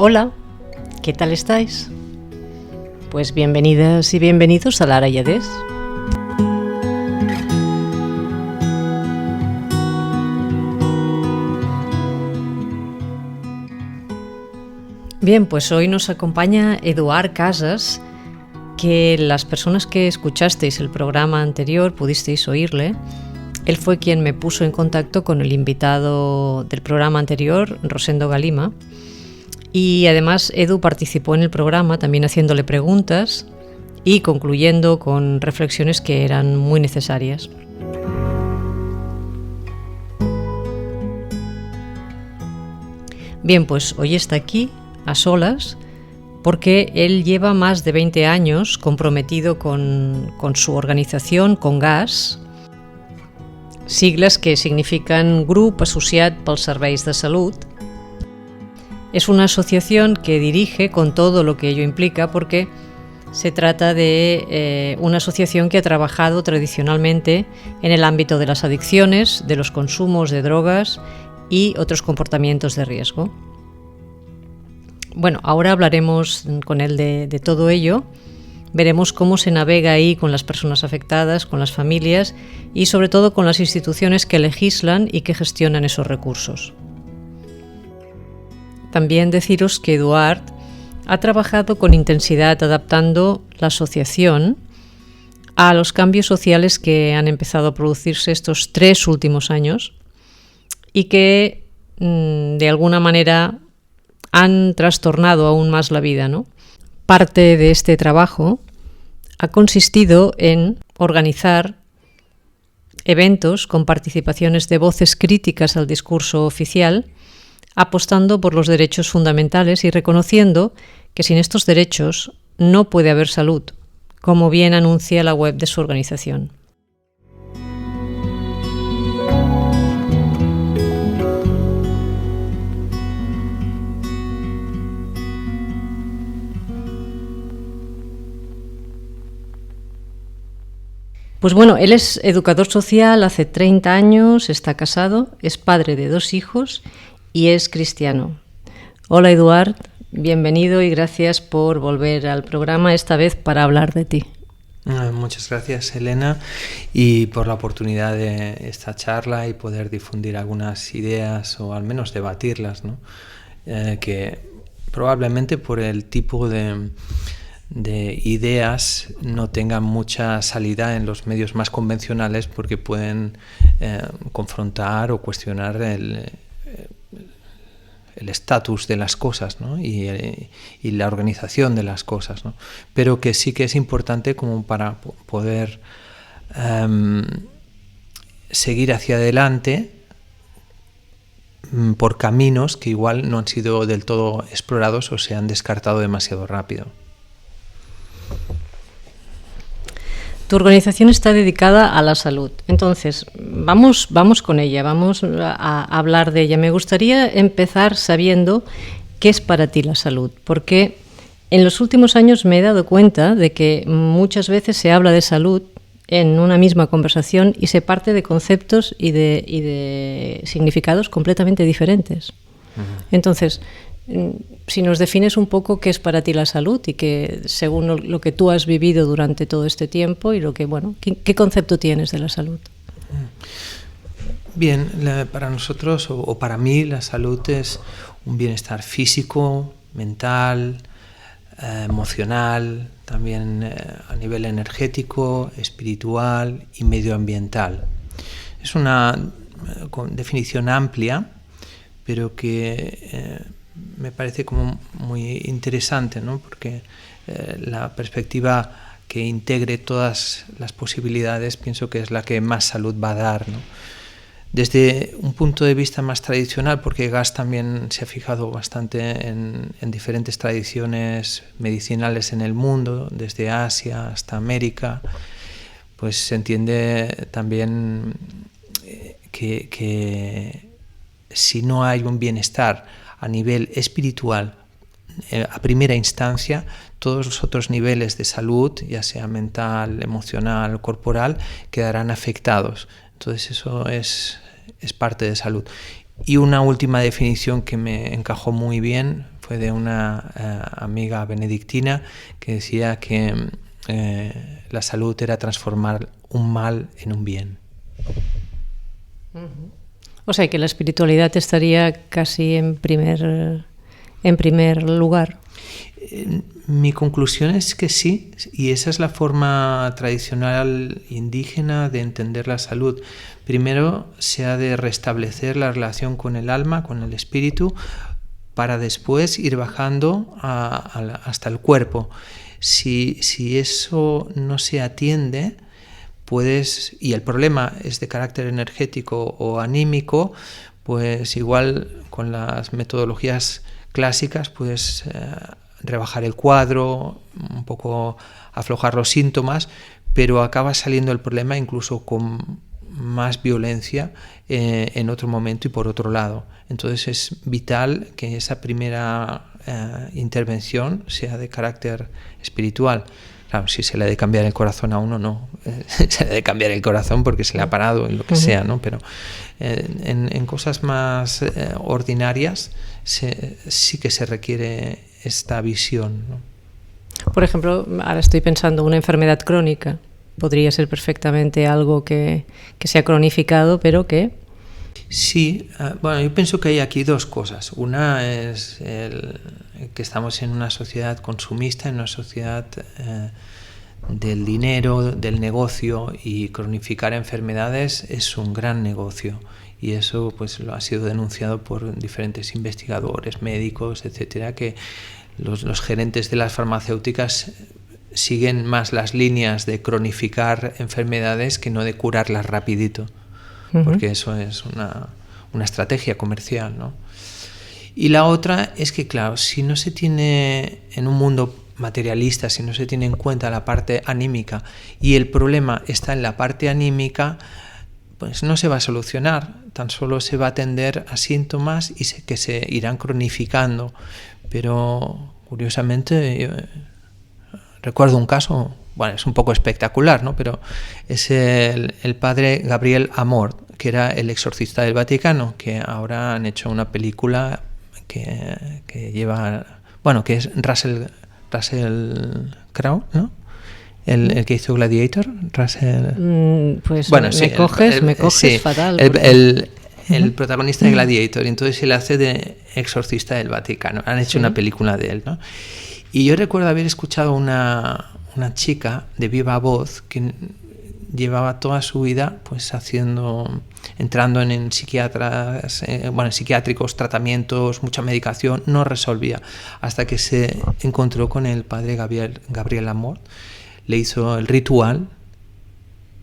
Hola, ¿qué tal estáis? Pues bienvenidas y bienvenidos a Lara y Edés. Bien, pues hoy nos acompaña Eduard Casas, que las personas que escuchasteis el programa anterior pudisteis oírle. Él fue quien me puso en contacto con el invitado del programa anterior, Rosendo Galima. Y además Edu participó en el programa también haciéndole preguntas y concluyendo con reflexiones que eran muy necesarias. Bien, pues hoy está aquí a solas porque él lleva más de 20 años comprometido con su organización, con GAS, siglas que significan Grup Associat pels Serveis de Salut. Es una asociación que dirige con todo lo que ello implica porque se trata de una asociación que ha trabajado tradicionalmente en el ámbito de las adicciones, de los consumos de drogas y otros comportamientos de riesgo. Bueno, ahora hablaremos con él de todo ello. Veremos cómo se navega ahí con las personas afectadas, con las familias y sobre todo con las instituciones que legislan y que gestionan esos recursos. También deciros que Eduard ha trabajado con intensidad adaptando la asociación a los cambios sociales que han empezado a producirse estos 3 últimos años y que de alguna manera han trastornado aún más la vida, ¿no? Parte de este trabajo ha consistido en organizar eventos con participaciones de voces críticas al discurso oficial, apostando por los derechos fundamentales y reconociendo que sin estos derechos no puede haber salud, como bien anuncia la web de su organización. Pues bueno, él es educador social hace 30 años, está casado, es padre de 2 hijos y es cristiano. Hola Eduard, bienvenido y gracias por volver al programa, esta vez para hablar de ti. Muchas gracias, Elena, y por la oportunidad de esta charla y poder difundir algunas ideas o al menos debatirlas, ¿no? Que probablemente por el tipo de ideas no tengan mucha salida en los medios más convencionales porque pueden confrontar o cuestionar el estatus de las cosas, ¿no? y la organización de las cosas, ¿no? Pero que sí que es importante como para poder seguir hacia adelante por caminos que igual no han sido del todo explorados o se han descartado demasiado rápido. Tu organización está dedicada a la salud. Entonces, vamos con ella, vamos a hablar de ella. Me gustaría empezar sabiendo qué es para ti la salud, porque en los últimos años me he dado cuenta de que muchas veces se habla de salud en una misma conversación y se parte de conceptos y de significados completamente diferentes. Entonces, si nos defines un poco qué es para ti la salud y que según lo que tú has vivido durante todo este tiempo y lo que, bueno, ¿qué concepto tienes de la salud? Bien, para nosotros o para mí la salud es un bienestar físico, mental, emocional, también a nivel energético, espiritual y medioambiental. Es una definición amplia, pero que me parece como muy interesante, ¿no? Porque la perspectiva que integre todas las posibilidades pienso que es la que más salud va a dar, ¿no? Desde un punto de vista más tradicional, porque GAS también se ha fijado bastante en diferentes tradiciones medicinales en el mundo, desde Asia hasta América, pues se entiende también que si no hay un bienestar a nivel espiritual, a primera instancia, todos los otros niveles de salud, ya sea mental, emocional, corporal, quedarán afectados. Entonces eso es parte de salud. Y una última definición que me encajó muy bien fue de una amiga benedictina que decía que la salud era transformar un mal en un bien. O sea, que la espiritualidad estaría casi en primer lugar. Mi conclusión es que sí, y esa es la forma tradicional indígena de entender la salud. Primero se ha de restablecer la relación con el alma, con el espíritu, para después ir bajando hasta el cuerpo. Si eso no se atiende, y el problema es de carácter energético o anímico, pues igual con las metodologías clásicas puedes rebajar el cuadro, un poco aflojar los síntomas, pero acaba saliendo el problema incluso con más violencia en otro momento y por otro lado. Entonces es vital que esa primera intervención sea de carácter espiritual. Claro, si se le ha de cambiar el corazón a uno, no. Se le ha de cambiar el corazón porque se le ha parado en lo que sea, ¿no? Pero en cosas más ordinarias sí que se requiere esta visión, ¿no? Por ejemplo, ahora estoy pensando una enfermedad crónica. Podría ser perfectamente algo que se ha cronificado, pero que... Sí, bueno, yo pienso que hay aquí dos cosas. Una es que estamos en una sociedad consumista, en una sociedad del dinero, del negocio, y cronificar enfermedades es un gran negocio. Y eso pues lo ha sido denunciado por diferentes investigadores, médicos, etcétera, que los gerentes de las farmacéuticas siguen más las líneas de cronificar enfermedades que no de curarlas rapidito. Porque eso es una estrategia comercial, ¿no? Y la otra es que, claro, si no se tiene en un mundo materialista, si no se tiene en cuenta la parte anímica y el problema está en la parte anímica, pues no se va a solucionar, tan solo se va a atender a síntomas y que se irán cronificando. Pero, curiosamente, yo recuerdo un caso, bueno, es un poco espectacular, ¿no? Pero es el padre Gabriel Amor, que era el exorcista del Vaticano, que ahora han hecho una película que lleva, bueno, que es Russell Crowe, ¿no? El que hizo Gladiator, Russell... pues bueno, me coges sí, fatal. El protagonista de Gladiator, entonces él hace de exorcista del Vaticano. Han hecho una película de él, ¿no? Y yo recuerdo haber escuchado una chica de viva voz que llevaba toda su vida pues entrando en psiquiatras, en psiquiátricos, tratamientos, mucha medicación, no resolvía, hasta que se encontró con el padre Gabriel Amor, le hizo el ritual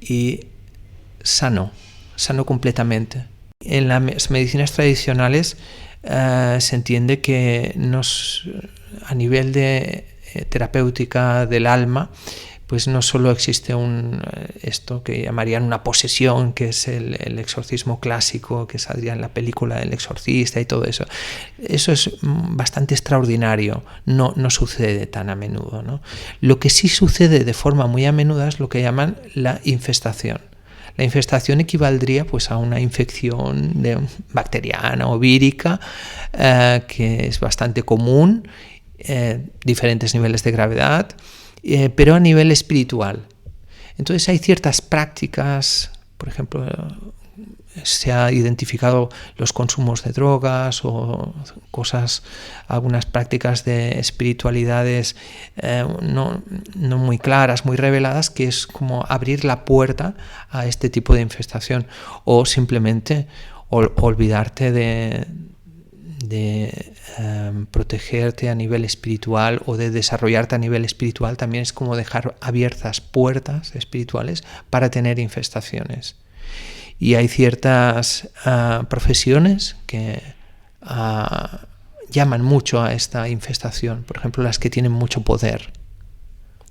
y sanó completamente. En las medicinas tradicionales se entiende que a nivel de terapéutica del alma, pues no solo existe esto que llamarían una posesión, que es el exorcismo clásico que saldría en la película del exorcista y todo eso. Eso es bastante extraordinario, no sucede tan a menudo, ¿no? Lo que sí sucede de forma muy a menudo es lo que llaman la infestación. La infestación equivaldría pues a una infección bacteriana o vírica, que es bastante común, diferentes niveles de gravedad, pero a nivel espiritual. Entonces hay ciertas prácticas, por ejemplo, se ha identificado los consumos de drogas o algunas prácticas de espiritualidades no muy claras, muy reveladas, que es como abrir la puerta a este tipo de infestación, o simplemente olvidarte de protegerte a nivel espiritual o de desarrollarte a nivel espiritual. También es como dejar abiertas puertas espirituales para tener infestaciones. Y hay ciertas profesiones que llaman mucho a esta infestación, por ejemplo las que tienen mucho poder.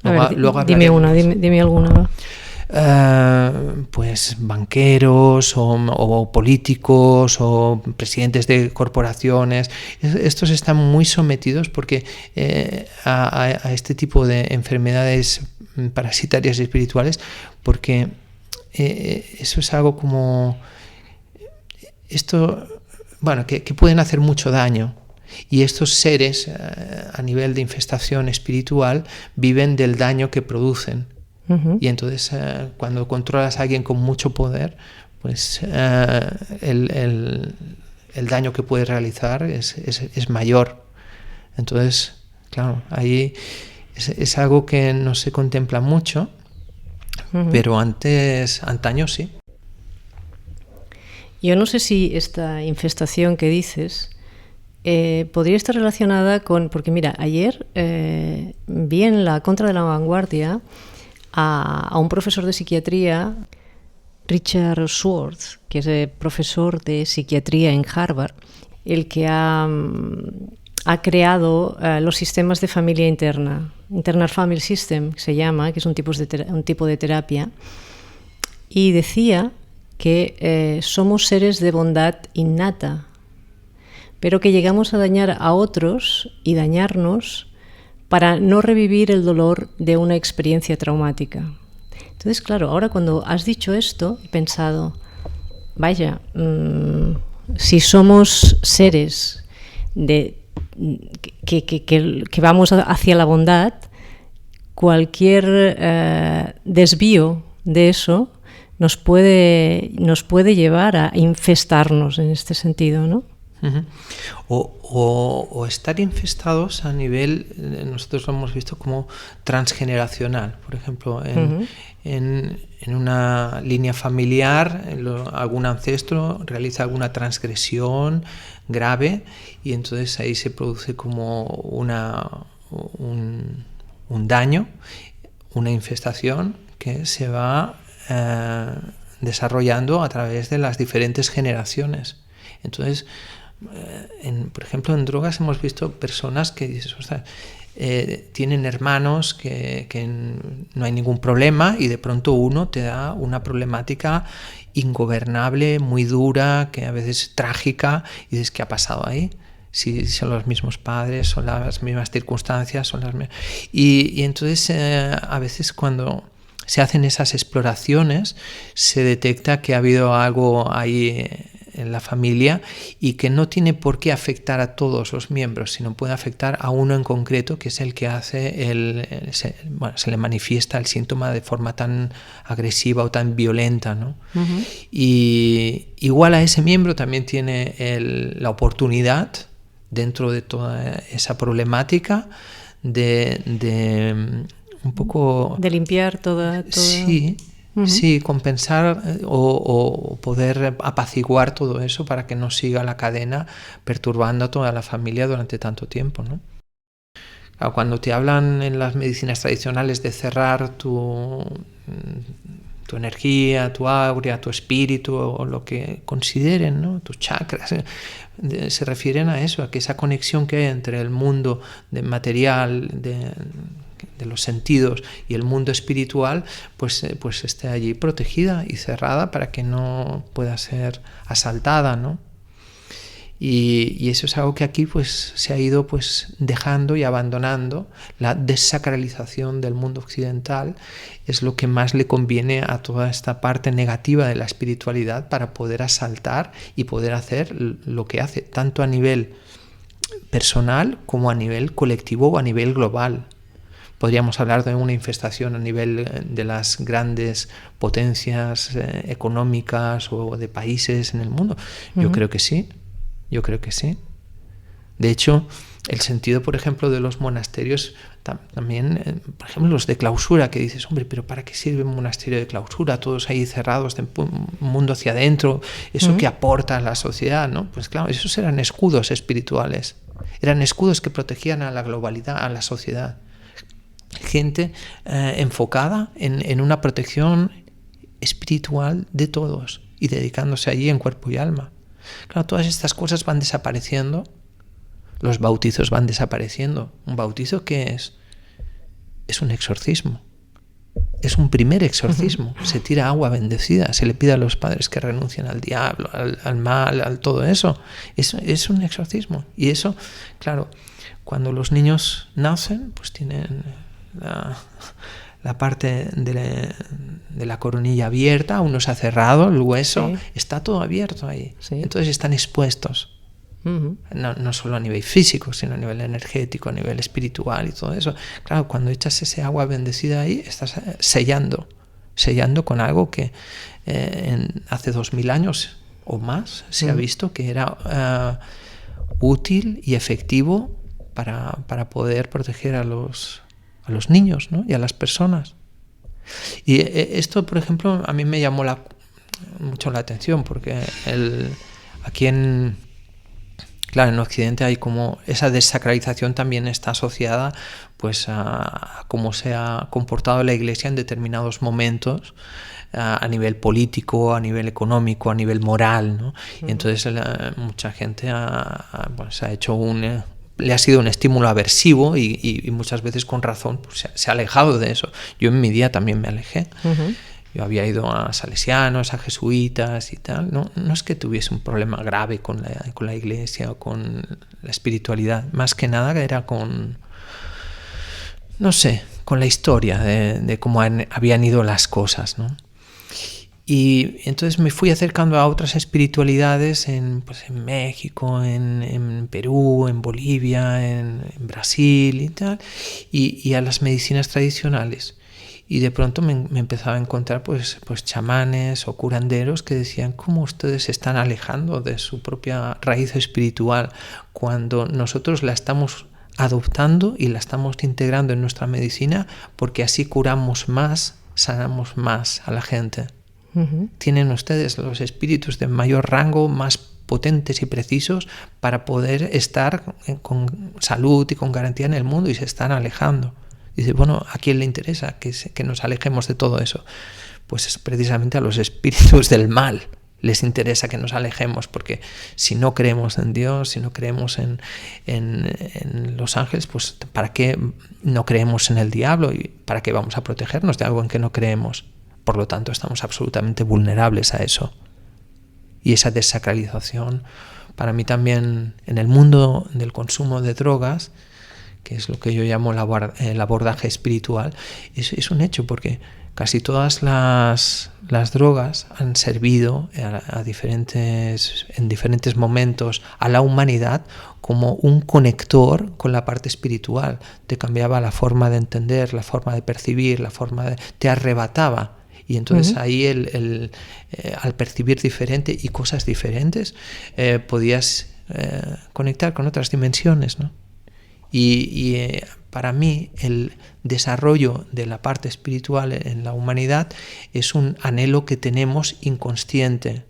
Dime alguna. Pues banqueros o políticos o presidentes de corporaciones, estos están muy sometidos porque a este tipo de enfermedades parasitarias y espirituales, porque eso es algo como esto, bueno, que pueden hacer mucho daño. Y estos seres, a nivel de infestación espiritual, viven del daño que producen. Y entonces, cuando controlas a alguien con mucho poder, pues el daño que puede realizar es mayor. Entonces, claro, ahí es algo que no se contempla mucho, pero antaño sí. Yo no sé si esta infestación que dices podría estar relacionada con... Porque mira, ayer vi en la Contra de la Vanguardia a un profesor de psiquiatría, Richard Schwartz, que es profesor de psiquiatría en Harvard, el que ha creado los sistemas de familia interna, Internal Family System, que se llama, que es un tipo de terapia, y decía que somos seres de bondad innata, pero que llegamos a dañar a otros y dañarnos para no revivir el dolor de una experiencia traumática. Entonces, claro, ahora cuando has dicho esto, he pensado, vaya, si somos seres que vamos hacia la bondad, cualquier desvío de eso nos puede llevar a infestarnos en este sentido, ¿no? O estar infestados a nivel, nosotros lo hemos visto como transgeneracional. Por ejemplo, en una línea familiar, algún ancestro realiza alguna transgresión grave y entonces ahí se produce como un daño, una infestación que se va desarrollando a través de las diferentes generaciones. Entonces, por ejemplo, en drogas hemos visto personas que dices, ostras, tienen hermanos que no hay ningún problema y de pronto uno te da una problemática ingobernable, muy dura, que a veces es trágica, y dices, ¿qué ha pasado ahí? Si son los mismos padres, son las mismas circunstancias, y entonces a veces cuando se hacen esas exploraciones se detecta que ha habido algo ahí en la familia y que no tiene por qué afectar a todos los miembros, sino puede afectar a uno en concreto, que es el que hace se le manifiesta el síntoma de forma tan agresiva o tan violenta, ¿no? Y igual a ese miembro también tiene la oportunidad, dentro de toda esa problemática, de un poco... De limpiar toda... Sí. Sí, compensar o poder apaciguar todo eso para que no siga la cadena perturbando a toda la familia durante tanto tiempo, ¿no? Claro, cuando te hablan en las medicinas tradicionales de cerrar tu energía, tu áurea, tu espíritu o lo que consideren, ¿no? Tus chakras, se refieren a eso, a que esa conexión que hay entre el mundo material, de los sentidos y el mundo espiritual, pues esté allí protegida y cerrada para que no pueda ser asaltada, ¿no? Y eso es algo que aquí pues se ha ido pues dejando y abandonando. La desacralización del mundo occidental es lo que más le conviene a toda esta parte negativa de la espiritualidad para poder asaltar y poder hacer lo que hace, tanto a nivel personal como a nivel colectivo o a nivel global. Podríamos hablar de una infestación a nivel de las grandes potencias económicas o de países en el mundo. Yo creo que sí. Yo creo que sí. De hecho, el sentido, por ejemplo, de los monasterios, también, por ejemplo, los de clausura, que dices, hombre, pero ¿para qué sirve un monasterio de clausura? Todos ahí cerrados, de mundo hacia adentro, ¿eso qué aporta a la sociedad? ¿No? Pues claro, esos eran escudos espirituales. Eran escudos que protegían a la globalidad, a la sociedad. Gente enfocada en una protección espiritual de todos y dedicándose allí en cuerpo y alma. Claro, todas estas cosas van desapareciendo, los bautizos van desapareciendo. ¿Un bautizo qué es? Es un exorcismo, es un primer exorcismo. Se tira agua bendecida, se le pide a los padres que renuncien al diablo, al mal, al todo eso. Es un exorcismo. Y eso, claro, cuando los niños nacen, pues tienen la parte de la coronilla abierta, uno se ha cerrado, el hueso, está todo abierto ahí. Sí. Entonces están expuestos. No solo a nivel físico, sino a nivel energético, a nivel espiritual y todo eso. Claro, cuando echas ese agua bendecida ahí, estás sellando con algo que hace 2000 años o más se ha visto que era útil y efectivo para poder proteger a los niños, ¿no? Y a las personas. Y esto, por ejemplo, a mí me llamó mucho la atención, porque aquí en Occidente hay como esa desacralización también está asociada pues a cómo se ha comportado la Iglesia en determinados momentos, a nivel político, a nivel económico, a nivel moral, ¿no? Y entonces mucha gente ha hecho le ha sido un estímulo aversivo y muchas veces con razón pues, se ha alejado de eso. Yo en mi día también me alejé. Yo había ido a salesianos, a jesuitas y tal. No es que tuviese un problema grave con la Iglesia o con la espiritualidad. Más que nada era con la historia de cómo habían ido las cosas, ¿no? Y entonces me fui acercando a otras espiritualidades en México, en Perú, en Bolivia, en Brasil y tal, y a las medicinas tradicionales. Y de pronto me empezaba a encontrar pues chamanes o curanderos que decían cómo ustedes se están alejando de su propia raíz espiritual cuando nosotros la estamos adoptando y la estamos integrando en nuestra medicina, porque así curamos más, sanamos más a la gente. Tienen ustedes los espíritus de mayor rango, más potentes y precisos para poder estar con salud y con garantía en el mundo, y se están alejando. Dice, bueno, ¿a quién le interesa que nos alejemos de todo eso? Pues es precisamente a los espíritus del mal les interesa que nos alejemos, porque si no creemos en Dios, si no creemos en los ángeles, pues ¿para qué no creemos en el diablo? ¿Y para qué vamos a protegernos de algo en que no creemos? Por lo tanto, estamos absolutamente vulnerables a eso. Y esa desacralización, para mí también, en el mundo del consumo de drogas, que es lo que yo llamo el abordaje espiritual, es un hecho, porque casi todas las drogas han servido en diferentes momentos a la humanidad como un conector con la parte espiritual. Te cambiaba la forma de entender, la forma de percibir, te arrebataba. Y entonces ahí al percibir diferente y cosas diferentes, podías conectar con otras dimensiones, ¿no? Y para mí el desarrollo de la parte espiritual en la humanidad es un anhelo que tenemos inconsciente.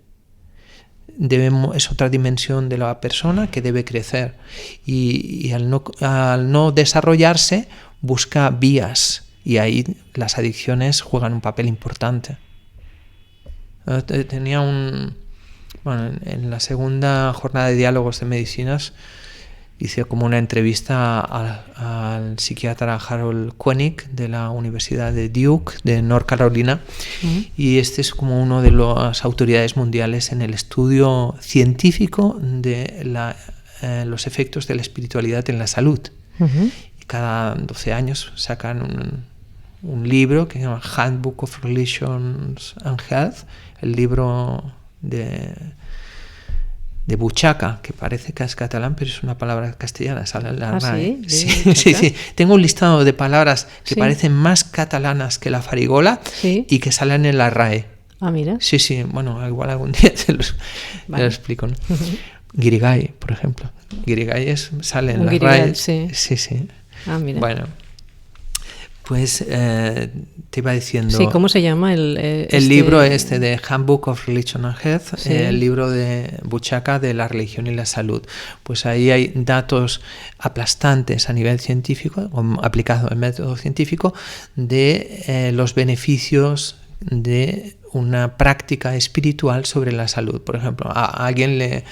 Es otra dimensión de la persona que debe crecer, y al no desarrollarse busca vías, y ahí las adicciones juegan un papel importante. Tenía en la segunda jornada de diálogos de medicinas hice como una entrevista al psiquiatra Harold Koenig de la Universidad de Duke de North Carolina, y este es como uno de las autoridades mundiales en el estudio científico de los efectos de la espiritualidad en la salud. Y cada 12 años sacan un libro que se llama Handbook of Religions and Health, el libro de Buchaca, que parece que es catalán, pero es una palabra castellana, sale en la RAE. Sí. Tengo un listado de palabras que parecen más catalanas que la farigola y que salen en la RAE. Ah, mira. Sí, bueno, igual algún día te lo explico, ¿no? Guirigay, por ejemplo. Guirigay sale en la RAE. Sí. Ah, mira. Bueno, pues te iba diciendo... Sí, ¿cómo se llama el libro de Handbook of Religion and Health, el libro de Buchaca de la religión y la salud? Pues ahí hay datos aplastantes a nivel científico, aplicado al método científico, de los beneficios de una práctica espiritual sobre la salud. Por ejemplo, a alguien le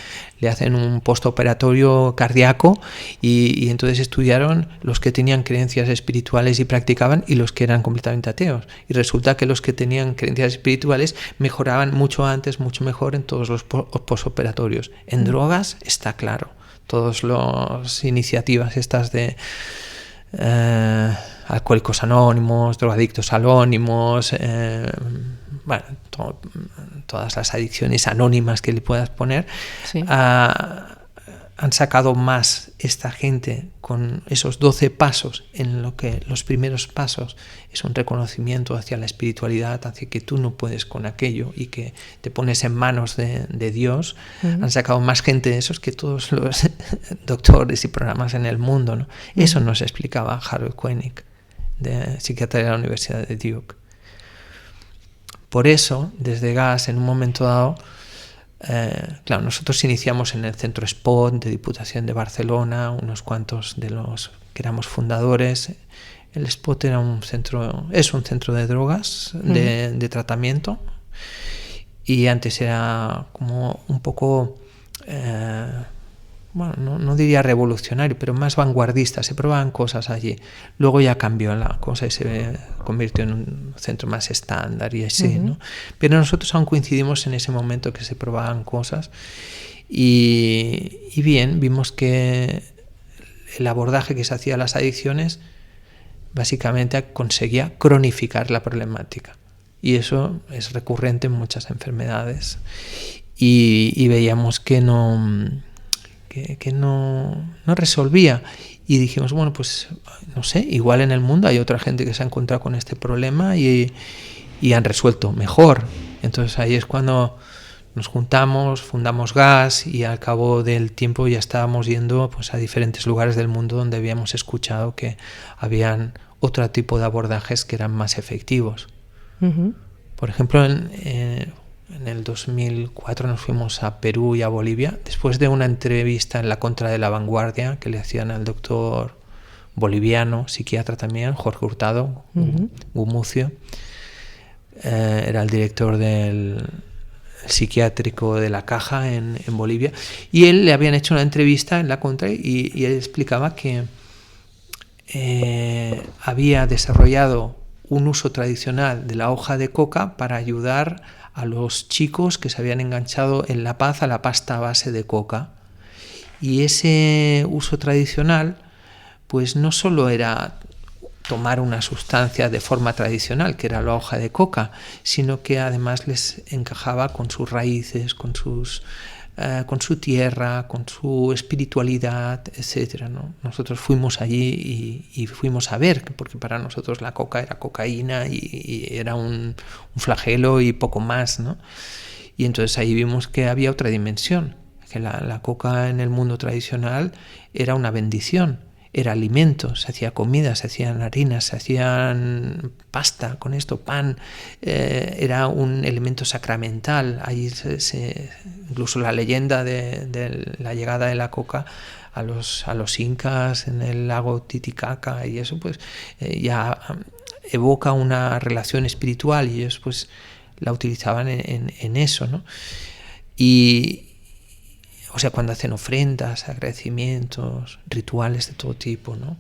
hacen un postoperatorio cardíaco y entonces estudiaron los que tenían creencias espirituales y practicaban y los que eran completamente ateos. Y resulta que los que tenían creencias espirituales mejoraban mucho antes, mucho mejor en todos los postoperatorios. En drogas está claro. Todas las iniciativas estas de Alcohólicos Anónimos, Drogadictos Anónimos, todas las adicciones anónimas que le puedas poner, han sacado más esta gente con esos 12 pasos, en lo que los primeros pasos es un reconocimiento hacia la espiritualidad, hacia que tú no puedes con aquello y que te pones en manos de Dios. Han sacado más gente de esos que todos los doctores y programas en el mundo, ¿no? Eso nos explicaba Harold Koenig, de psiquiatra de la Universidad de Duke. Por eso, desde GAS, en un momento dado, claro, nosotros iniciamos en el centro SPOT de Diputación de Barcelona, unos cuantos de los que éramos fundadores. El SPOT es un centro de drogas, de tratamiento, y antes era como un poco, bueno, no diría revolucionario, pero más vanguardista, se probaban cosas allí. Luego ya cambió la cosa y se convirtió en un centro más estándar y así, ¿no? Pero nosotros aún coincidimos en ese momento que se probaban cosas y bien, vimos que el abordaje que se hacía a las adicciones básicamente conseguía cronificar la problemática, y eso es recurrente en muchas enfermedades, y veíamos que no resolvía, y dijimos, bueno, pues no sé, igual en el mundo hay otra gente que se ha encontrado con este problema y han resuelto mejor. Entonces ahí es cuando nos juntamos, fundamos GAS, y al cabo del tiempo ya estábamos yendo pues a diferentes lugares del mundo donde habíamos escuchado que habían otro tipo de abordajes que eran más efectivos. Por ejemplo, en el 2004 nos fuimos a Perú y a Bolivia, después de una entrevista en La Contra de la Vanguardia que le hacían al doctor boliviano, psiquiatra también, Jorge Hurtado, Gumucio. Era el director del psiquiátrico de La Caja en Bolivia, y él le habían hecho una entrevista en La Contra y él explicaba que había desarrollado un uso tradicional de la hoja de coca para ayudar a los chicos que se habían enganchado en La Paz a la pasta a base de coca. Y ese uso tradicional pues no solo era tomar una sustancia de forma tradicional, que era la hoja de coca, sino que además les encajaba con sus raíces, con su tierra, con su espiritualidad, etcétera, ¿no? Nosotros fuimos allí y fuimos a ver, porque para nosotros la coca era cocaína y era un flagelo y poco más, ¿no? Y entonces ahí vimos que había otra dimensión, que la coca en el mundo tradicional era una bendición. Era alimento, se hacía comida, se hacían harinas, se hacían pasta con esto, pan, era un elemento sacramental. Ahí incluso la leyenda de la llegada de la coca a los incas en el lago Titicaca y eso pues ya evoca una relación espiritual, y ellos pues la utilizaban en eso, ¿no? O sea, cuando hacen ofrendas, agradecimientos, rituales de todo tipo, ¿no?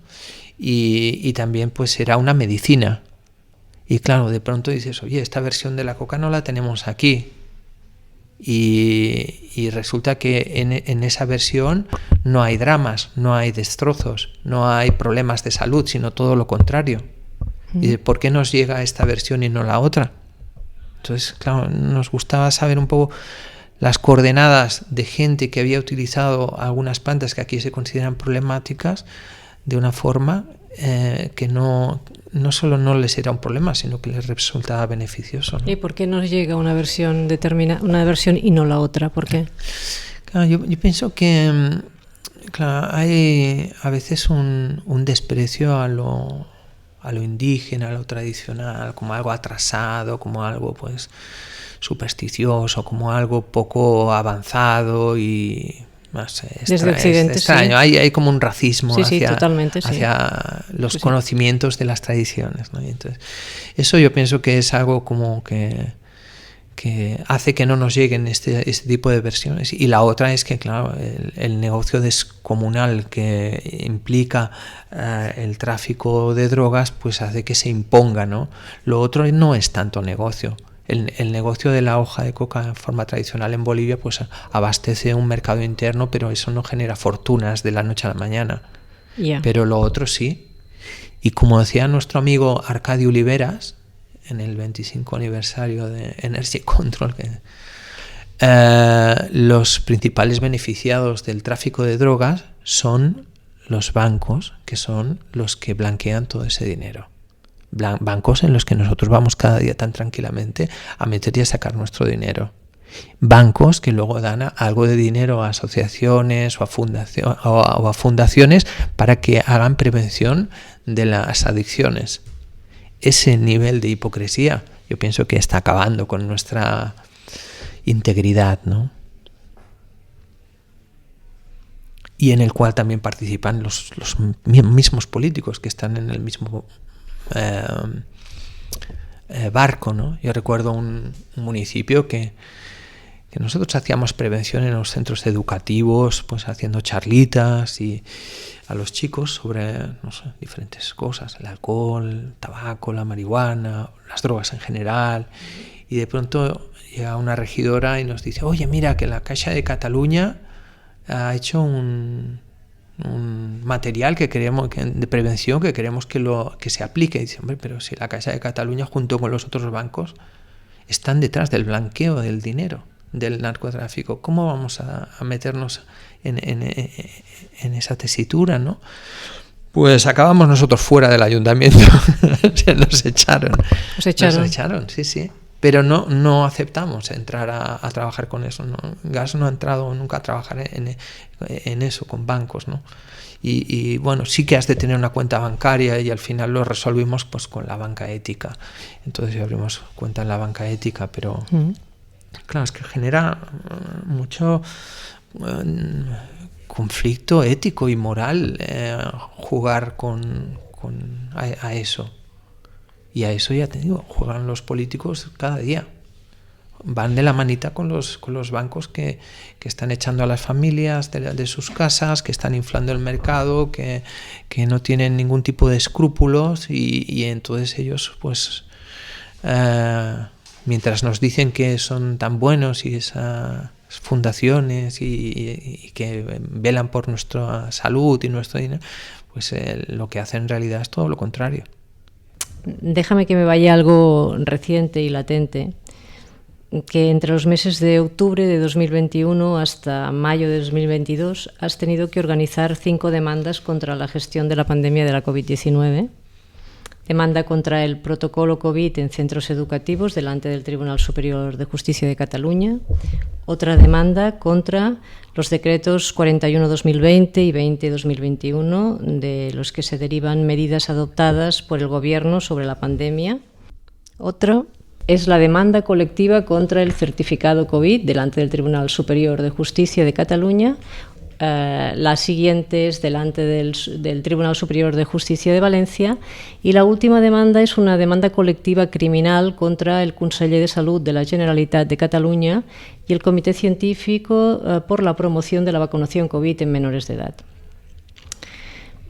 Y también pues era una medicina. Y claro, de pronto dices, oye, esta versión de la coca no la tenemos aquí. Y resulta que en esa versión no hay dramas, no hay destrozos, no hay problemas de salud, sino todo lo contrario. ¿Y por qué nos llega esta versión y no la otra? Entonces, claro, nos gustaba saber un poco las coordenadas de gente que había utilizado algunas plantas que aquí se consideran problemáticas de una forma que no solo no les era un problema, sino que les resultaba beneficioso, ¿no? ¿Y por qué nos llega una versión una versión y no la otra? ¿Por qué? Claro, yo pienso que claro, hay a veces un desprecio a lo indígena, a lo tradicional, como algo atrasado, como algo pues supersticioso, como algo poco avanzado y más desde Occidente, extraño. Sí. Hay como un racismo totalmente, hacia los conocimientos de las tradiciones, ¿no? Y entonces, eso yo pienso que es algo como que hace que no nos lleguen este tipo de versiones. Y la otra es que, claro, el negocio descomunal que implica el tráfico de drogas, pues hace que se imponga, ¿no? Lo otro no es tanto negocio. El negocio de la hoja de coca en forma tradicional en Bolivia pues abastece un mercado interno, pero eso no genera fortunas de la noche a la mañana. Pero lo otro sí. Y como decía nuestro amigo Arcadio Oliveras en el 25 aniversario de Energy Control, los principales beneficiados del tráfico de drogas son los bancos, que son los que blanquean todo ese dinero. Bancos en los que nosotros vamos cada día tan tranquilamente a meter y a sacar nuestro dinero. Bancos que luego dan algo de dinero a asociaciones o a fundaciones para que hagan prevención de las adicciones. Ese nivel de hipocresía yo pienso que está acabando con nuestra integridad, ¿no? Y en el cual también participan los mismos políticos que están en el mismo barco, ¿no? Yo recuerdo un municipio que nosotros hacíamos prevención en los centros educativos, pues haciendo charlitas y a los chicos sobre, no sé, diferentes cosas, el alcohol, el tabaco, la marihuana, las drogas en general, y de pronto llega una regidora y nos dice: oye, mira que la Caixa de Cataluña ha hecho un material que queremos de prevención que queremos que se aplique. Y dice: hombre, pero si la Caixa de Cataluña junto con los otros bancos están detrás del blanqueo del dinero del narcotráfico, ¿cómo vamos a meternos en esa tesitura, ¿no? Pues acabamos nosotros fuera del ayuntamiento. Nos echaron. Nos echaron, sí. Pero no aceptamos entrar a trabajar con eso, ¿no? Gas no ha entrado nunca a trabajar en eso, con bancos, ¿no? Y bueno, sí que has de tener una cuenta bancaria y al final lo resolvimos pues con la banca ética. Entonces abrimos cuenta en la banca ética, pero claro, es que genera mucho conflicto ético y moral jugar a eso. Y a eso, ya te digo, juegan los políticos cada día. Van de la manita con los bancos que están echando a las familias de sus casas, que están inflando el mercado, que no tienen ningún tipo de escrúpulos y entonces ellos, pues, mientras nos dicen que son tan buenos y esas fundaciones y que velan por nuestra salud y nuestro dinero, pues lo que hacen en realidad es todo lo contrario. Déjame que me vaya algo reciente y latente, que entre los meses de octubre de 2021 hasta mayo de 2022 has tenido que organizar 5 demandas contra la gestión de la pandemia de la COVID-19. Demanda contra el protocolo COVID en centros educativos delante del Tribunal Superior de Justicia de Cataluña. Otra demanda contra los decretos 41-2020 y 20-2021, de los que se derivan medidas adoptadas por el Gobierno sobre la pandemia. Otra es la demanda colectiva contra el certificado COVID delante del Tribunal Superior de Justicia de Cataluña. La siguiente es delante del Tribunal Superior de Justicia de Valencia, y la última demanda es una demanda colectiva criminal contra el Conseller de Salud de la Generalitat de Cataluña y el Comité Científico por la promoción de la vacunación COVID en menores de edad.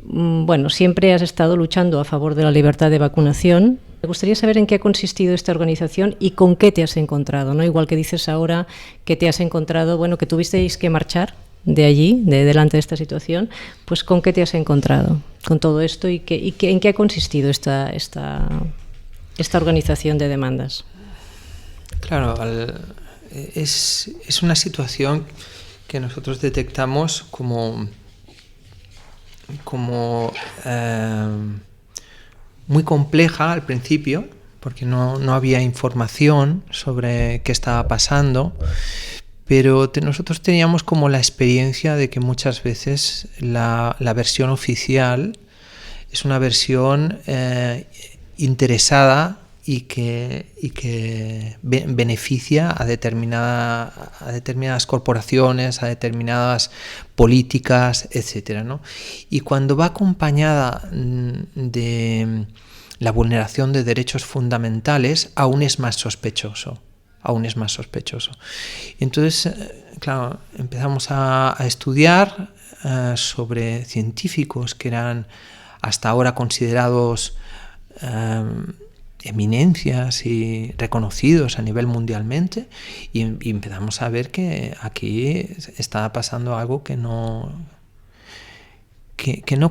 Bueno, siempre has estado luchando a favor de la libertad de vacunación. Me gustaría saber en qué ha consistido esta organización y con qué te has encontrado, ¿no? Igual que dices ahora que te has encontrado, bueno, que tuvisteis que marchar de allí, delante de esta situación, pues ¿con qué te has encontrado con todo esto y en qué ha consistido esta organización de demandas? Claro, es una situación que nosotros detectamos como muy compleja al principio, porque no había información sobre qué estaba pasando. Pero nosotros teníamos como la experiencia de que muchas veces la versión oficial es una versión interesada y que beneficia a determinadas corporaciones, a determinadas políticas, etcétera, ¿no? Y cuando va acompañada de la vulneración de derechos fundamentales, aún es más sospechoso. Entonces, claro, empezamos a estudiar sobre científicos que eran hasta ahora considerados eminencias y reconocidos a nivel mundialmente, y empezamos a ver que aquí estaba pasando algo que no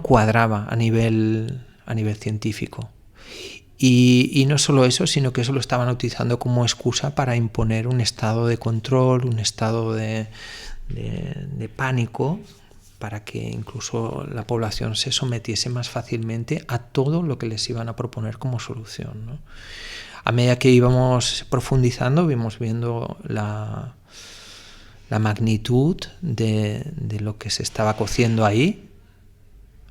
cuadraba a nivel científico. Y no solo eso, sino que eso lo estaban utilizando como excusa para imponer un estado de control, un estado de pánico, para que incluso la población se sometiese más fácilmente a todo lo que les iban a proponer como solución, ¿no? A medida que íbamos profundizando, vimos viendo la magnitud de lo que se estaba cociendo ahí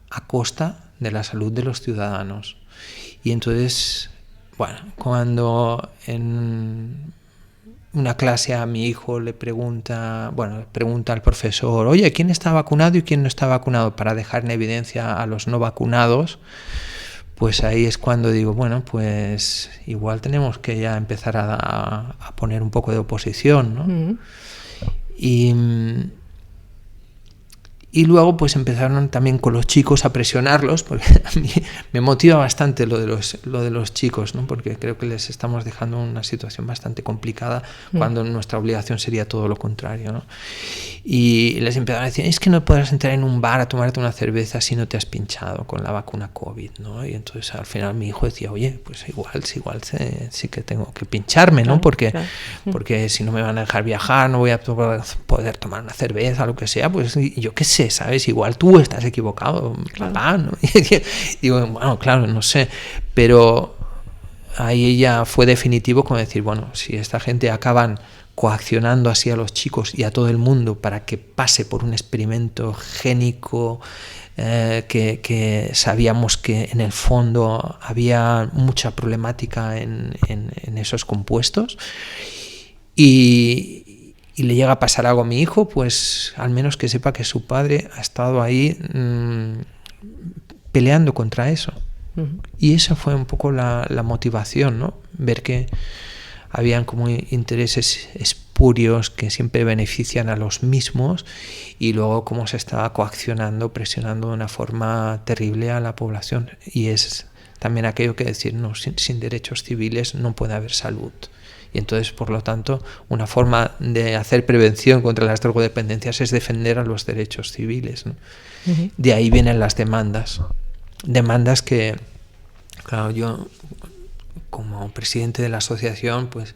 a costa de la salud de los ciudadanos. Y entonces, bueno, cuando en una clase a mi hijo le pregunta al profesor, oye, ¿quién está vacunado y quién no está vacunado? Para dejar en evidencia a los no vacunados, pues ahí es cuando digo, bueno, pues igual tenemos que ya empezar a poner un poco de oposición, ¿no? Uh-huh. Y luego pues empezaron también con los chicos a presionarlos, porque a mí me motiva bastante lo de los chicos, ¿no? Porque creo que les estamos dejando una situación bastante complicada cuando nuestra obligación sería todo lo contrario, ¿no? Y les empezaron a decir, es que no podrás entrar en un bar a tomarte una cerveza si no te has pinchado con la vacuna COVID, ¿no? Y entonces al final mi hijo decía, oye, pues igual sí que tengo que pincharme, ¿no? Porque si no me van a dejar viajar, no voy a poder tomar una cerveza, lo que sea, pues yo qué sé, ¿sabes? Igual tú estás equivocado, papá, ¿no? Y digo, bueno, claro, no sé, pero ahí ya fue definitivo con decir, bueno, si esta gente acaban coaccionando así a los chicos y a todo el mundo para que pase por un experimento génico, que sabíamos que en el fondo había mucha problemática en esos compuestos, y le llega a pasar algo a mi hijo, pues al menos que sepa que su padre ha estado ahí peleando contra eso. Uh-huh. Y esa fue un poco la motivación, ¿no? Ver que habían como intereses espurios que siempre benefician a los mismos, y luego cómo se estaba coaccionando, presionando de una forma terrible a la población. Y es también aquello que decir, no, sin derechos civiles no puede haber salud. Y entonces, por lo tanto, una forma de hacer prevención contra las drogodependencias es defender a los derechos civiles, ¿no? Uh-huh. De ahí vienen las demandas que, claro, yo como presidente de la asociación, pues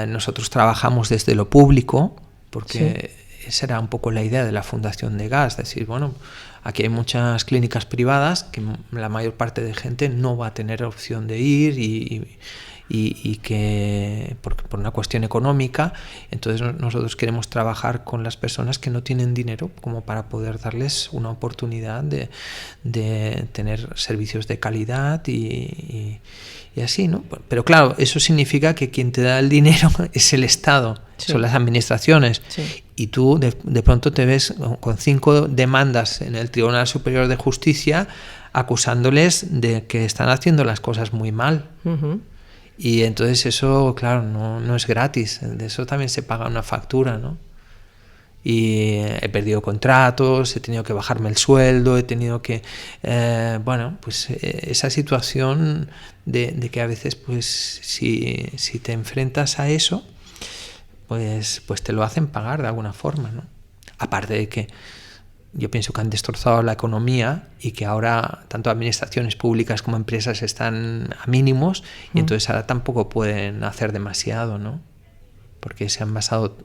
nosotros trabajamos desde lo público, porque esa era un poco la idea de la Fundación de Gas, decir, bueno, aquí hay muchas clínicas privadas que la mayor parte de gente no va a tener opción de ir, y que por una cuestión económica, entonces nosotros queremos trabajar con las personas que no tienen dinero, como para poder darles una oportunidad de tener servicios de calidad y así, ¿no? Pero claro, eso significa que quien te da el dinero es el Estado, son las administraciones, y tú de pronto te ves con 5 demandas en el Tribunal Superior de Justicia acusándoles de que están haciendo las cosas muy mal. Uh-huh. Y entonces eso, claro, no es gratis, de eso también se paga una factura, ¿no? Y he perdido contratos, he tenido que bajarme el sueldo, he tenido que... esa situación de que a veces, pues, si te enfrentas a eso, pues te lo hacen pagar de alguna forma, ¿no? Aparte de que yo pienso que han destrozado la economía y que ahora tanto administraciones públicas como empresas están a mínimos, y entonces ahora tampoco pueden hacer demasiado, ¿no? Porque se han basado,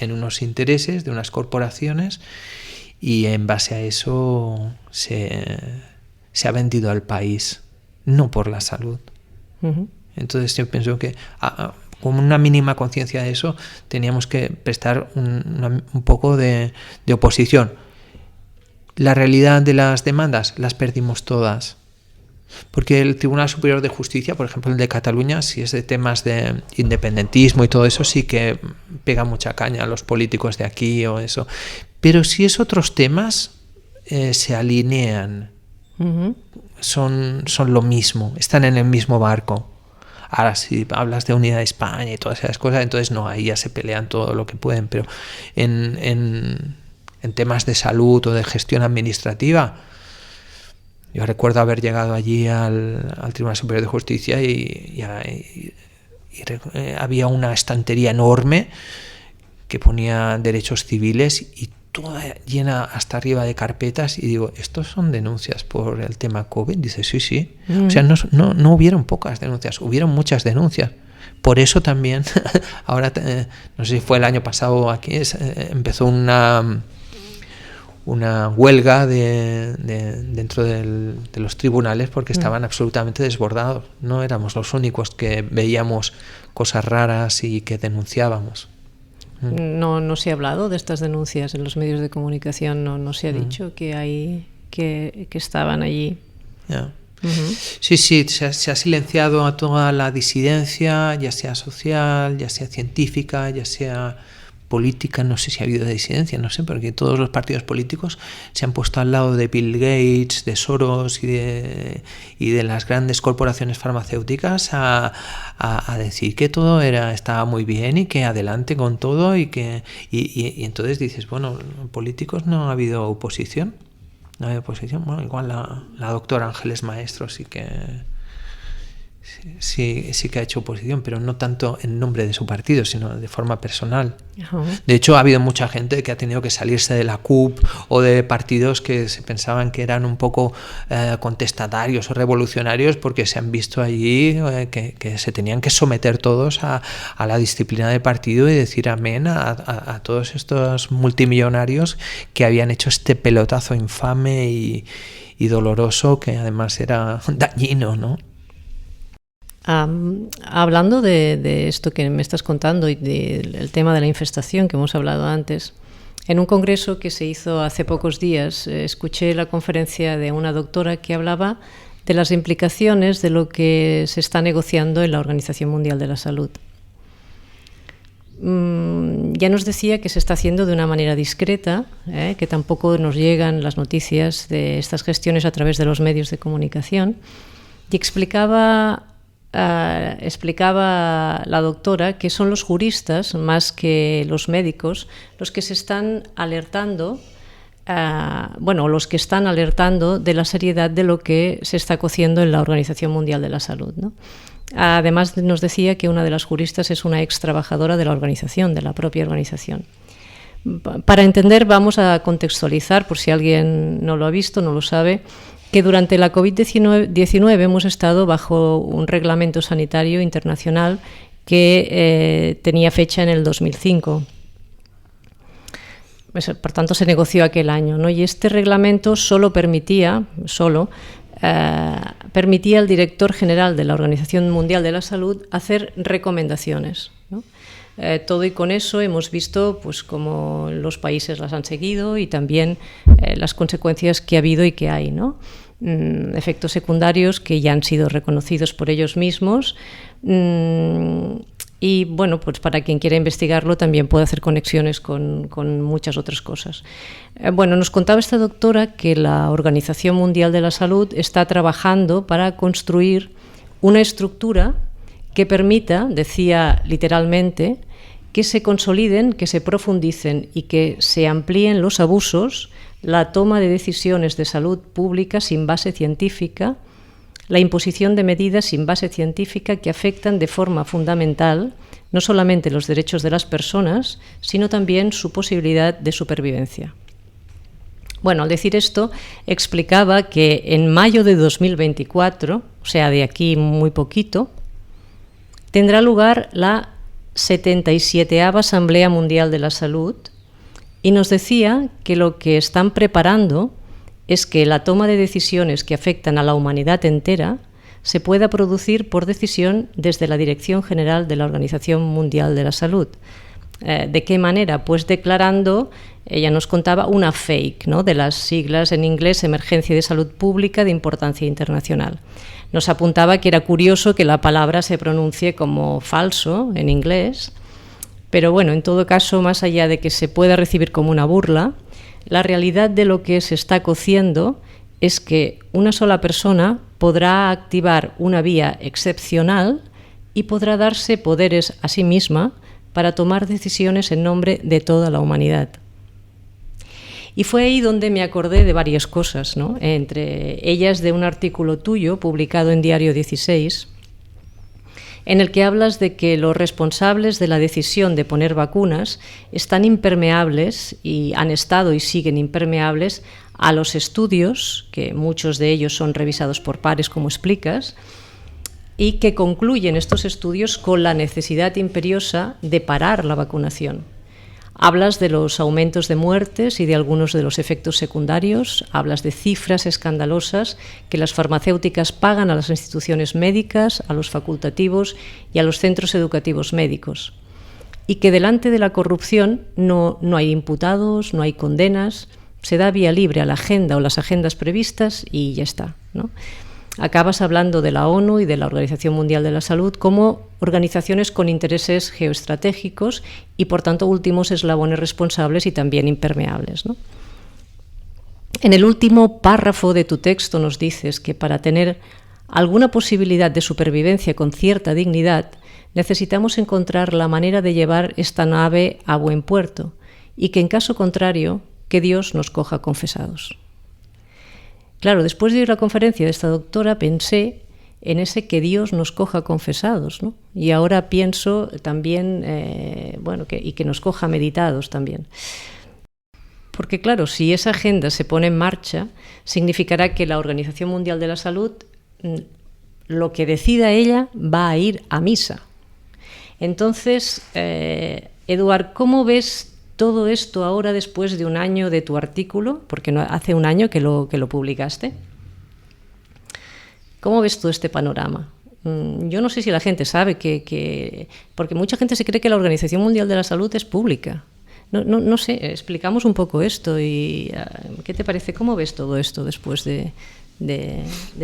en unos intereses de unas corporaciones, y en base a eso se ha vendido al país, no por la salud. Uh-huh. Entonces yo pienso que con una mínima conciencia de eso teníamos que prestar un poco de oposición. La realidad de las demandas las perdimos todas, porque el Tribunal Superior de Justicia, por ejemplo el de Cataluña, si es de temas de independentismo y todo eso, sí que pega mucha caña a los políticos de aquí o eso, pero si es otros temas, se alinean. Uh-huh. Son lo mismo, están en el mismo barco. Ahora, si hablas de Unidad de España y todas esas cosas, entonces no, ahí ya se pelean todo lo que pueden, pero en temas de salud o de gestión administrativa, yo recuerdo haber llegado allí al Tribunal Superior de Justicia y había una estantería enorme que ponía derechos civiles, y toda llena hasta arriba de carpetas, y digo, ¿estos son denuncias por el tema COVID? Dice, sí. O sea, no hubieron pocas denuncias, hubieron muchas denuncias. Por eso también, ahora, no sé si fue el año pasado aquí, empezó una huelga dentro de los tribunales porque estaban absolutamente desbordados. No éramos los únicos que veíamos cosas raras y que denunciábamos. No se ha hablado de estas denuncias en los medios de comunicación, no se ha dicho que estaban allí. Yeah. Sí, se ha silenciado a toda la disidencia, ya sea social, ya sea científica, ya sea política. No sé si ha habido disidencia, no sé, porque todos los partidos políticos se han puesto al lado de Bill Gates, de Soros y de las grandes corporaciones farmacéuticas a decir que todo estaba muy bien y que adelante con todo, y entonces dices, bueno, políticos no ha habido oposición. No hay oposición. Bueno, igual la doctora Ángeles Maestro sí que ha hecho oposición, pero no tanto en nombre de su partido, sino de forma personal. Uh-huh. De hecho, ha habido mucha gente que ha tenido que salirse de la CUP o de partidos que se pensaban que eran un poco contestatarios o revolucionarios, porque se han visto allí que se tenían que someter todos a la disciplina de partido y decir amén a todos estos multimillonarios que habían hecho este pelotazo infame y doloroso, que además era dañino, ¿no? Hablando de esto que me estás contando y del tema de la infestación que hemos hablado antes, en un congreso que se hizo hace pocos días escuché la conferencia de una doctora que hablaba de las implicaciones de lo que se está negociando en la Organización Mundial de la Salud. Ya nos decía que se está haciendo de una manera discreta, que tampoco nos llegan las noticias de estas gestiones a través de los medios de comunicación, y explicaba la doctora que son los juristas, más que los médicos, los que se están alertando, los que están alertando de la seriedad de lo que se está cociendo en la Organización Mundial de la Salud, ¿no? Además, nos decía que una de las juristas es una ex trabajadora de la organización, de la propia organización. Para entender, vamos a contextualizar, por si alguien no lo ha visto, no lo sabe, que durante la COVID-19 hemos estado bajo un reglamento sanitario internacional que tenía fecha en el 2005. Por tanto, se negoció aquel año, ¿no? Y este reglamento solo permitía al director general de la Organización Mundial de la Salud hacer recomendaciones, ¿no? Todo, y con eso hemos visto pues cómo los países las han seguido y también las consecuencias que ha habido y que hay, ¿no? Efectos secundarios que ya han sido reconocidos por ellos mismos, y bueno, pues para quien quiera investigarlo también puede hacer conexiones con muchas otras cosas. Nos contaba esta doctora que la Organización Mundial de la Salud está trabajando para construir una estructura que permita, decía literalmente, que se consoliden, que se profundicen y que se amplíen los abusos, la toma de decisiones de salud pública sin base científica, la imposición de medidas sin base científica que afectan de forma fundamental no solamente los derechos de las personas, sino también su posibilidad de supervivencia. Bueno, al decir esto, explicaba que en mayo de 2024, o sea, de aquí muy poquito, tendrá lugar la 77ª Asamblea Mundial de la Salud, y nos decía que lo que están preparando es que la toma de decisiones que afectan a la humanidad entera se pueda producir por decisión desde la Dirección General de la Organización Mundial de la Salud. ¿De qué manera? Pues declarando, ella nos contaba, una fake, ¿no? De las siglas en inglés Emergencia de Salud Pública de Importancia Internacional. Nos apuntaba que era curioso que la palabra se pronuncie como falso en inglés, pero bueno, en todo caso, más allá de que se pueda recibir como una burla, la realidad de lo que se está cociendo es que una sola persona podrá activar una vía excepcional y podrá darse poderes a sí misma para tomar decisiones en nombre de toda la humanidad. Y fue ahí donde me acordé de varias cosas, ¿no? Entre ellas de un artículo tuyo publicado en Diario 16, en el que hablas de que los responsables de la decisión de poner vacunas están impermeables y han estado y siguen impermeables a los estudios, que muchos de ellos son revisados por pares, como explicas, y que concluyen estos estudios con la necesidad imperiosa de parar la vacunación. Hablas de los aumentos de muertes y de algunos de los efectos secundarios, hablas de cifras escandalosas que las farmacéuticas pagan a las instituciones médicas, a los facultativos y a los centros educativos médicos, y que delante de la corrupción no hay imputados, no hay condenas, se da vía libre a la agenda o las agendas previstas y ya está, ¿no? Acabas hablando de la ONU y de la Organización Mundial de la Salud como organizaciones con intereses geoestratégicos y, por tanto, últimos eslabones responsables y también impermeables, ¿no? En el último párrafo de tu texto nos dices que para tener alguna posibilidad de supervivencia con cierta dignidad necesitamos encontrar la manera de llevar esta nave a buen puerto y que, en caso contrario, que Dios nos coja confesados. Claro, después de oír la conferencia de esta doctora pensé en ese que Dios nos coja confesados, ¿no? Y ahora pienso también, que nos coja meditados también. Porque claro, si esa agenda se pone en marcha, significará que la Organización Mundial de la Salud, lo que decida ella, va a ir a misa. Entonces, Eduard, ¿cómo ves todo esto ahora después de un año de tu artículo? Porque hace un año que lo publicaste. ¿Cómo ves todo este panorama? Yo no sé si la gente sabe porque mucha gente se cree que la Organización Mundial de la Salud es pública. No sé, explicamos un poco esto y ¿qué te parece? ¿Cómo ves todo esto después de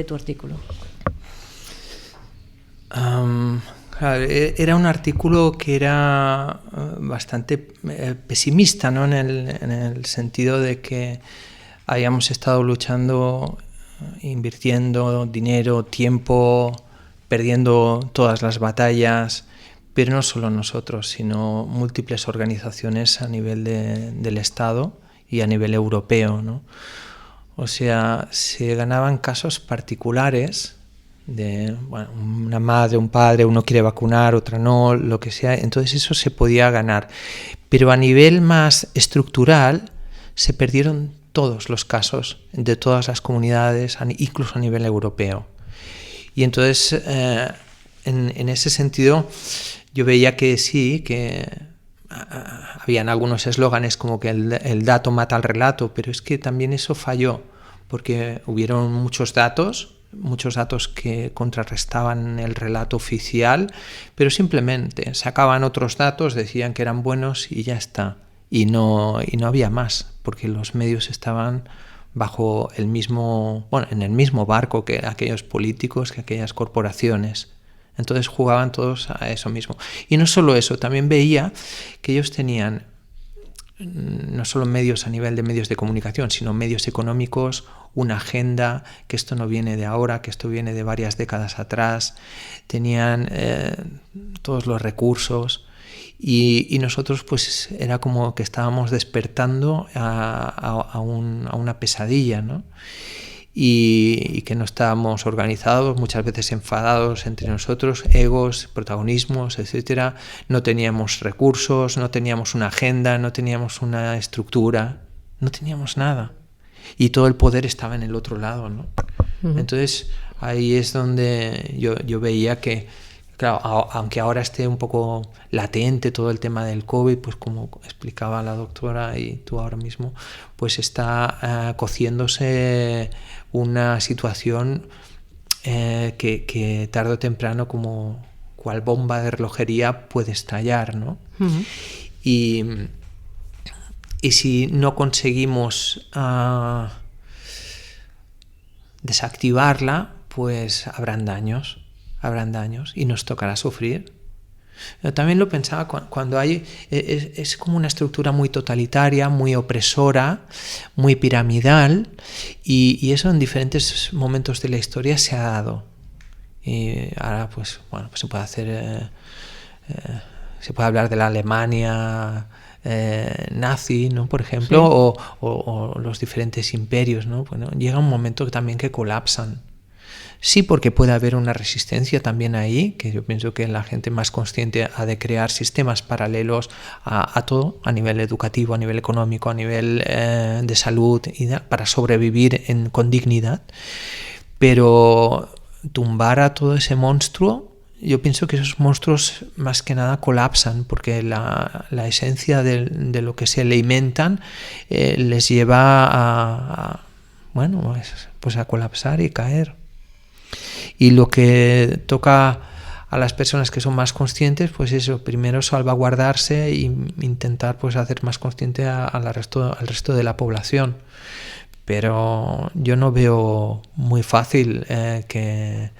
tu artículo? Claro, era un artículo que era bastante pesimista, ¿no? En el sentido de que habíamos estado luchando, invirtiendo dinero, tiempo, perdiendo todas las batallas, pero no solo nosotros, sino múltiples organizaciones a nivel del Estado y a nivel europeo, ¿no? O sea, se ganaban casos particulares de una madre, un padre, uno quiere vacunar, otra no, lo que sea, entonces eso se podía ganar. Pero a nivel más estructural se perdieron todos los casos de todas las comunidades, incluso a nivel europeo. Y entonces, en ese sentido, yo veía que sí, que habían algunos eslóganes como que el dato mata al relato, pero es que también eso falló, porque hubieron muchos datos que contrarrestaban el relato oficial, pero simplemente sacaban otros datos, decían que eran buenos y ya está. Y no había más, porque los medios estaban bajo en el mismo barco que aquellos políticos, que aquellas corporaciones. Entonces jugaban todos a eso mismo. Y no solo eso, también veía que ellos tenían no solo medios a nivel de medios de comunicación, sino medios económicos, una agenda, que esto no viene de ahora, que esto viene de varias décadas atrás, tenían todos los recursos y nosotros pues era como que estábamos despertando a una pesadilla, ¿no? Y que no estábamos organizados, muchas veces enfadados entre nosotros, egos, protagonismos, etcétera. No teníamos recursos, no teníamos una agenda, no teníamos una estructura, no teníamos nada. Y todo el poder estaba en el otro lado, ¿no? Uh-huh. Entonces ahí es donde yo veía que, claro, aunque ahora esté un poco latente todo el tema del COVID, pues como explicaba la doctora y tú ahora mismo, pues está cociéndose una situación que tarde o temprano, como cual bomba de relojería, puede estallar, ¿no? Uh-huh. Y si no conseguimos desactivarla, pues habrán daños y nos tocará sufrir. Pero también lo pensaba cuando es como una estructura muy totalitaria, muy opresora, muy piramidal, y eso en diferentes momentos de la historia se ha dado. Y ahora pues se puede hacer se puede hablar de la Alemania nazi, ¿no? Por ejemplo, sí. o los diferentes imperios, ¿no? Bueno, llega un momento también que colapsan. Sí, porque puede haber una resistencia también ahí, que yo pienso que la gente más consciente ha de crear sistemas paralelos a todo, a nivel educativo, a nivel económico, a nivel de salud, para sobrevivir con dignidad. Pero tumbar a todo ese monstruo, yo pienso que esos monstruos más que nada colapsan, porque la esencia de lo que se alimentan les lleva pues a colapsar y caer. Y lo que toca a las personas que son más conscientes, pues eso, primero salvaguardarse e intentar pues hacer más consciente al resto de la población. Pero yo no veo muy fácil que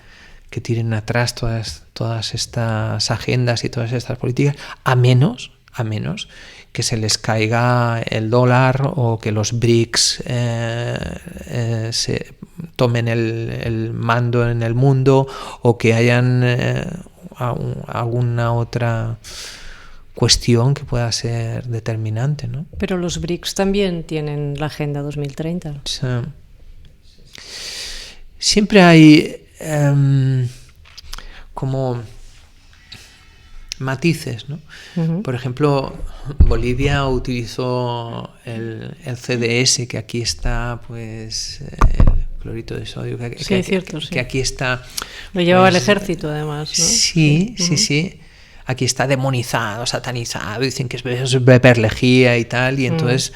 tiren atrás todas estas agendas y todas estas políticas, a menos que se les caiga el dólar o que los BRICS se tomen el mando en el mundo, o que hayan alguna otra cuestión que pueda ser determinante, ¿no? Pero los BRICS también tienen la Agenda 2030. Sí. Siempre hay como matices, ¿no? Uh-huh. Por ejemplo, Bolivia utilizó el CDS, que aquí está, pues, el clorito de sodio, que aquí está. Lo llevaba el ejército, además, ¿no? Sí, uh-huh. sí. Aquí está demonizado, satanizado, dicen que es beber lejía y tal, y entonces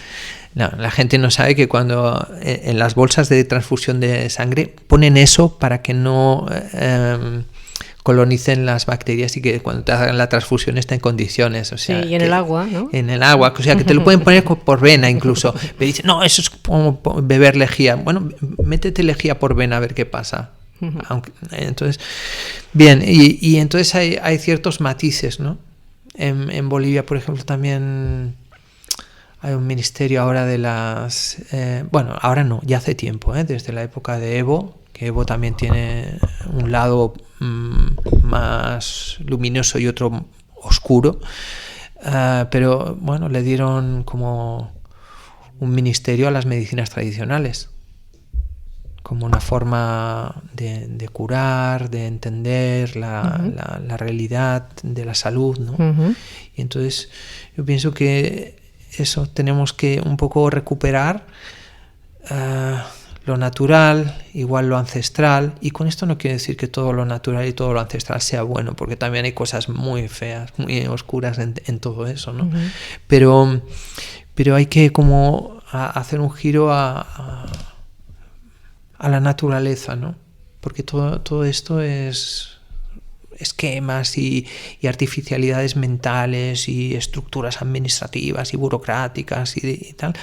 la gente no sabe que cuando en las bolsas de transfusión de sangre ponen eso para que no colonicen las bacterias, y que cuando te hagan la transfusión está en condiciones. O sea, sí, y en el agua, ¿no? En el agua, o sea, que te lo pueden poner por vena incluso. Pero dicen, no, eso es como beber lejía. Bueno, métete lejía por vena a ver qué pasa. Entonces, bien, y entonces hay ciertos matices, ¿no? En Bolivia, por ejemplo, también hay un ministerio ahora de las... ahora no, ya hace tiempo, desde la época de Evo, que Evo también tiene un lado más luminoso y otro oscuro, pero bueno, le dieron como un ministerio a las medicinas tradicionales, como una forma de curar, de entender la realidad de la salud, ¿no? Uh-huh. Y entonces yo pienso que eso tenemos que un poco recuperar lo natural, igual lo ancestral, y con esto no quiero decir que todo lo natural y todo lo ancestral sea bueno, porque también hay cosas muy feas, muy oscuras en todo eso, ¿no? Uh-huh. Pero hay que como hacer un giro a la naturaleza, ¿no? Porque todo esto es esquemas y artificialidades mentales y estructuras administrativas y burocráticas y tal,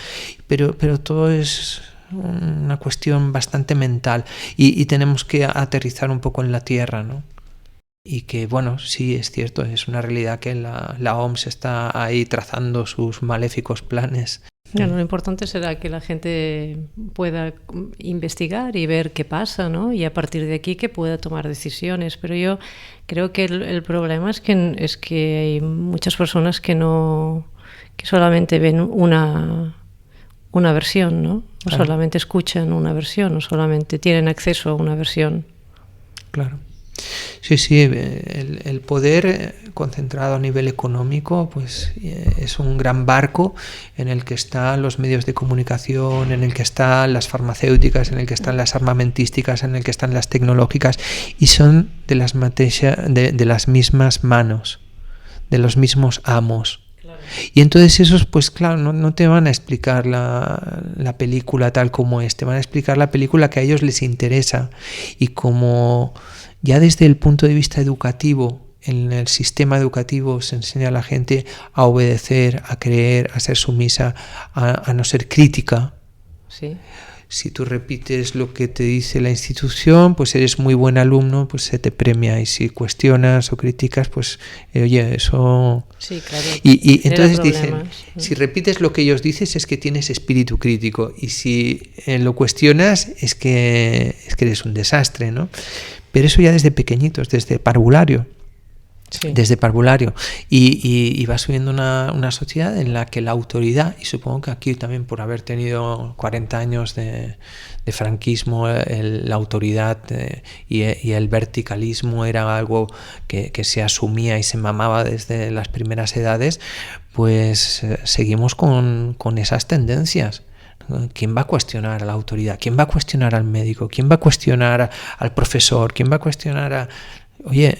pero todo es una cuestión bastante mental, y tenemos que aterrizar un poco en la tierra, ¿no? Y que, bueno, sí, es cierto, es una realidad que la OMS está ahí trazando sus maléficos planes. Bueno, lo importante será que la gente pueda investigar y ver qué pasa, ¿no? Y a partir de aquí que pueda tomar decisiones. Pero yo creo que el problema es que hay muchas personas que solamente ven una versión, ¿no? O claro. Solamente escuchan una versión, o solamente tienen acceso a una versión. Claro. Sí, el poder concentrado a nivel económico, pues es un gran barco en el que están los medios de comunicación, en el que están las farmacéuticas, en el que están las armamentísticas, en el que están las tecnológicas, y son de las mismas manos, de los mismos amos. Claro. Y entonces esos, pues claro, no te van a explicar la película tal como es, te van a explicar la película que a ellos les interesa, y como ya desde el punto de vista educativo, en el sistema educativo se enseña a la gente a obedecer, a creer, a ser sumisa, a no ser crítica. Sí. Si tú repites lo que te dice la institución, pues eres muy buen alumno, pues se te premia. Y si cuestionas o criticas, pues oye, eso... Sí, claro. Y entonces dicen, si repites lo que ellos dicen es que tienes espíritu crítico, y si lo cuestionas es que eres un desastre, ¿no? Pero eso ya desde pequeñitos, desde parvulario. Sí. Desde parvulario, y va subiendo una sociedad en la que la autoridad, y supongo que aquí también por haber tenido 40 años de franquismo, la autoridad y el verticalismo era algo que se asumía y se mamaba desde las primeras edades, pues seguimos con esas tendencias. ¿Quién va a cuestionar a la autoridad? ¿Quién va a cuestionar al médico? ¿Quién va a cuestionar al profesor? ¿Quién va a cuestionar a...? Oye,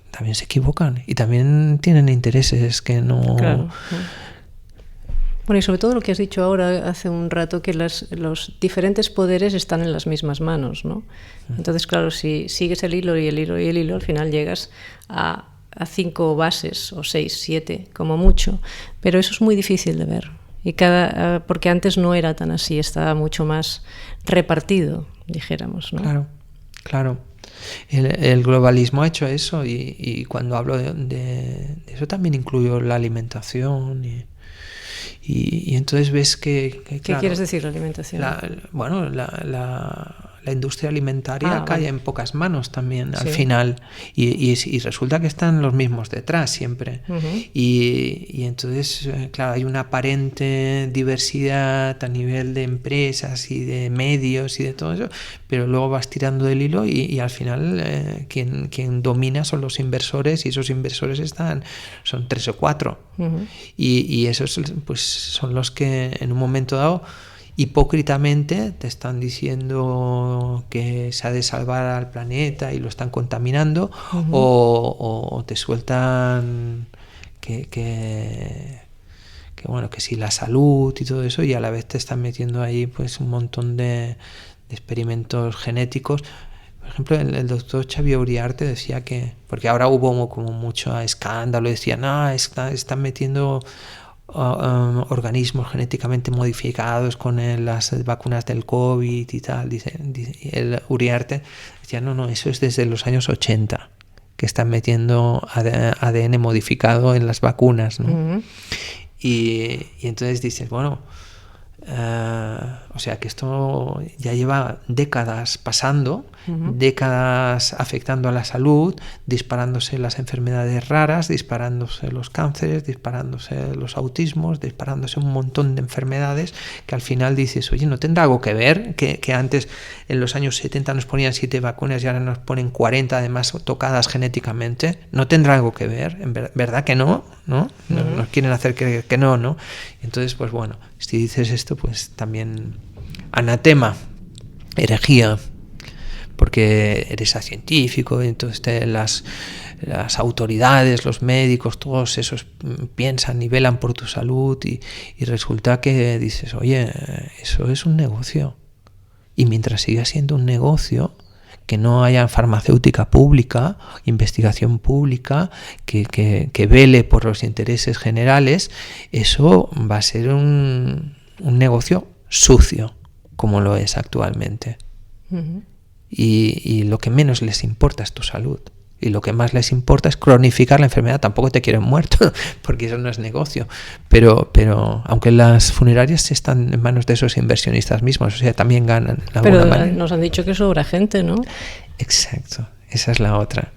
también se equivocan y también tienen intereses que no... Claro. Bueno, y sobre todo lo que has dicho ahora hace un rato, que los diferentes poderes están en las mismas manos, ¿no? Entonces, claro, si sigues el hilo y el hilo y el hilo, al final llegas a 5 bases, o 6, 7, como mucho. Pero eso es muy difícil de ver. Porque antes no era tan así, estaba mucho más repartido, dijéramos, ¿no? Claro, claro. El globalismo ha hecho eso, y cuando hablo de eso también incluyo la alimentación y entonces ves que ¿Qué claro, quieres decir la alimentación? La industria alimentaria cae en pocas manos también al final, y resulta que están los mismos detrás siempre. Y entonces, claro, hay una aparente diversidad a nivel de empresas y de medios y de todo eso, pero luego vas tirando del hilo y al final quien domina son los inversores, y esos inversores son 3 o 4. Y esos pues son los que en un momento dado hipócritamente te están diciendo que se ha de salvar al planeta y lo están contaminando, o te sueltan que bueno, que si la salud y todo eso, y a la vez te están metiendo ahí pues un montón de experimentos genéticos. Por ejemplo, el doctor Xavier Uriarte decía que, porque ahora hubo como mucho escándalo, decía, no, están metiendo organismos genéticamente modificados con las vacunas del COVID y tal. Dice el Uriarte decía, no, eso es desde los años 80 que están metiendo ADN modificado en las vacunas, ¿no? Y entonces dices, bueno, o sea que esto ya lleva décadas pasando, décadas afectando a la salud, disparándose las enfermedades raras, disparándose los cánceres, disparándose los autismos, disparándose un montón de enfermedades que al final dices, oye, ¿no tendrá algo que ver? Que antes en los años 70 nos ponían 7 vacunas y ahora nos ponen 40 además tocadas genéticamente. ¿No tendrá algo que ver? ¿Verdad que no? ¿No? Nos quieren hacer creer que no, ¿no? Entonces, pues bueno, si dices esto, pues también anatema, herejía, porque eres científico, y entonces las autoridades, los médicos, todos esos piensan y velan por tu salud, y resulta que dices, oye, eso es un negocio. Y mientras siga siendo un negocio, que no haya farmacéutica pública, investigación pública, que vele por los intereses generales, eso va a ser un negocio sucio, como lo es actualmente. Y lo que menos les importa es tu salud. Y lo que más les importa es cronificar la enfermedad. Tampoco te quieren muerto, porque eso no es negocio. Pero aunque las funerarias están en manos de esos inversionistas mismos, o sea, también ganan de alguna manera. Nos han dicho que sobra gente, ¿no? Exacto, esa es la otra.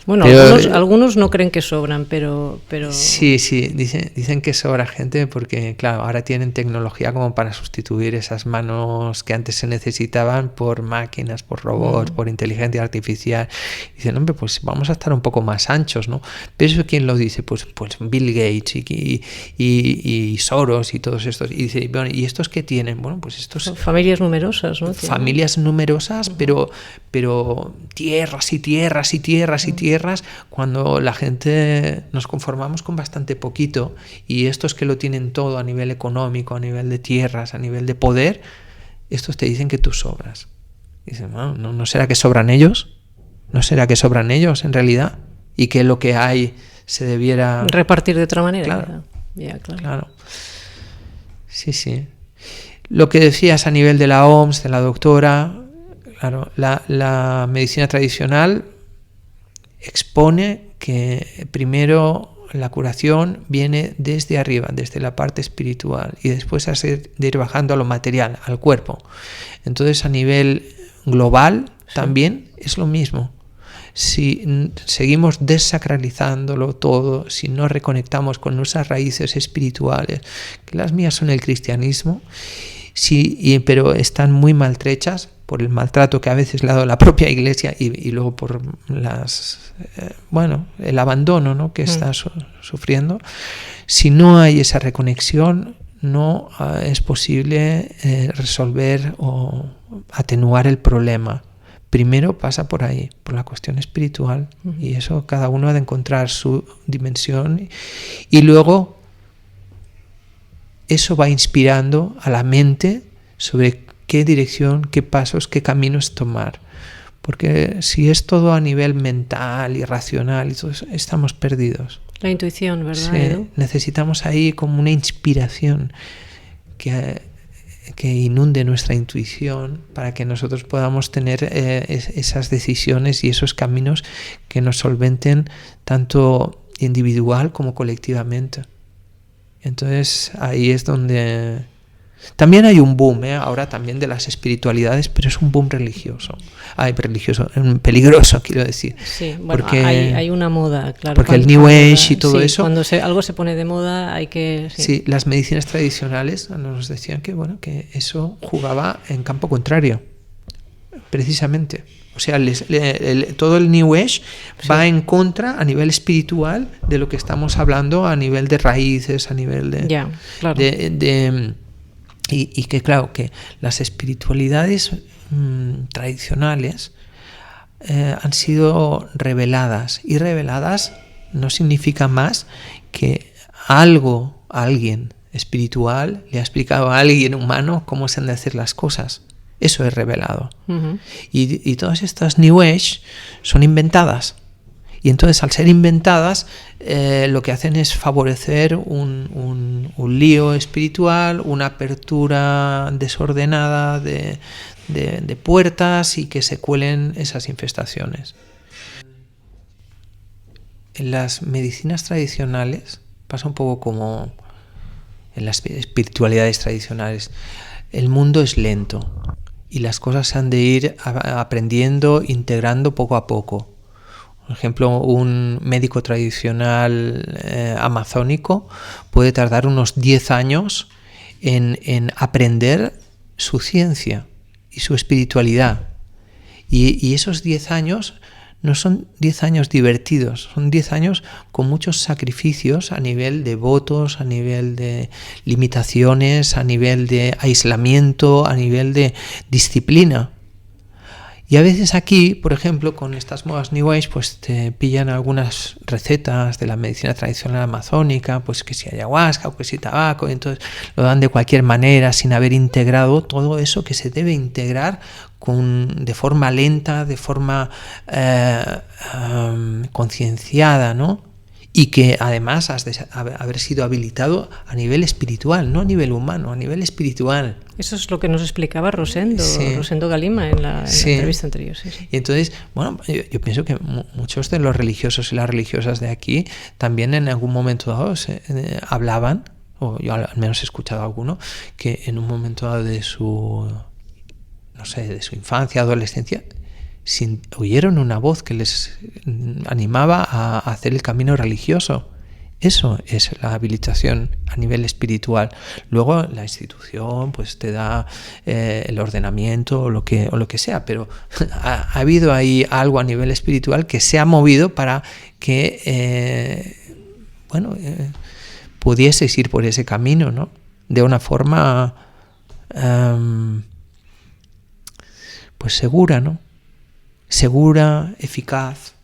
Bueno, algunos no creen que sobran, pero... Sí, dicen que sobra gente porque, claro, ahora tienen tecnología como para sustituir esas manos que antes se necesitaban por máquinas, por robots, por inteligencia artificial. Dicen, hombre, pues vamos a estar un poco más anchos, ¿no? Pero eso, ¿quién lo dice? Pues Bill Gates y Soros y todos estos. Y dice, bueno, ¿y estos qué tienen? Bueno, pues estos... Son familias numerosas, ¿no? Familias numerosas, pero tierras y tierras y tierras y tierras, cuando la gente nos conformamos con bastante poquito, y estos que lo tienen todo a nivel económico, a nivel de tierras, a nivel de poder, estos te dicen que tú sobras. Dicen, ¿no será que sobran ellos? ¿No será que sobran ellos en realidad? Y que lo que hay se debiera... repartir de otra manera. Claro. Ya, claro. Sí. Lo que decías a nivel de la OMS, de la doctora, claro, la medicina tradicional expone que primero la curación viene desde arriba, desde la parte espiritual, y después de ir bajando a lo material, al cuerpo. Entonces, a nivel global también es lo mismo. si seguimos desacralizándolo todo, si no reconectamos con nuestras raíces espirituales, que las mías son el cristianismo, pero están muy maltrechas por el maltrato que a veces le ha dado la propia Iglesia y luego por el abandono, ¿no?, que está sufriendo. Si no hay esa reconexión, no es posible resolver o atenuar el problema. Primero pasa por ahí, por la cuestión espiritual, y eso cada uno ha de encontrar su dimensión, y luego eso va inspirando a la mente sobre qué dirección, qué pasos, qué caminos tomar. Porque si es todo a nivel mental y racional, y todo eso, estamos perdidos. La intuición, ¿verdad, sí, Edu? Necesitamos ahí como una inspiración que inunde nuestra intuición para que nosotros podamos tener esas decisiones y esos caminos que nos solventen tanto individual como colectivamente. Entonces ahí es donde también hay un boom, ahora también de las espiritualidades, pero es un boom religioso. Peligroso, quiero decir. Sí, bueno, porque hay una moda, claro. Porque el New Age y todo eso. Cuando algo se pone de moda hay que... Sí, las medicinas tradicionales nos decían que eso jugaba en campo contrario, precisamente. O sea, todo el New Age va en contra a nivel espiritual de lo que estamos hablando a nivel de raíces, a nivel de... Ya, claro. Y que claro, que las espiritualidades tradicionales han sido reveladas, y reveladas no significa más que alguien espiritual le ha explicado a alguien humano cómo se han de hacer las cosas. Eso es revelado. Y todas estas New Age son inventadas. Y entonces, al ser inventadas, lo que hacen es favorecer un lío espiritual, una apertura desordenada de puertas, y que se cuelen esas infestaciones. En las medicinas tradicionales pasa un poco como en las espiritualidades tradicionales. El mundo es lento y las cosas se han de ir aprendiendo, integrando poco a poco. Por ejemplo, un médico tradicional amazónico puede tardar unos 10 años en aprender su ciencia y su espiritualidad. Y esos 10 años no son 10 años divertidos, son 10 años con muchos sacrificios a nivel de votos, a nivel de limitaciones, a nivel de aislamiento, a nivel de disciplina. Y a veces aquí, por ejemplo, con estas modas New Age, pues te pillan algunas recetas de la medicina tradicional amazónica, pues que si ayahuasca o que si tabaco, y entonces lo dan de cualquier manera sin haber integrado todo eso que se debe integrar de forma lenta, de forma concienciada, ¿no? Y que además has de haber sido habilitado a nivel espiritual, no a nivel humano, a nivel espiritual. Eso es lo que nos explicaba Rosendo Galima en la entrevista anterior. Sí. Y entonces, bueno, yo pienso que muchos de los religiosos y las religiosas de aquí también en algún momento dado hablaban, o yo al menos he escuchado a alguno, que en un momento dado de su infancia, adolescencia, oyeron una voz que les animaba a hacer el camino religioso. Eso es la habilitación a nivel espiritual. Luego la institución pues te da el ordenamiento o lo que sea, pero ha habido ahí algo a nivel espiritual que se ha movido para que pudieseis ir por ese camino, ¿no? De una forma pues segura, ¿no? Segura, eficaz.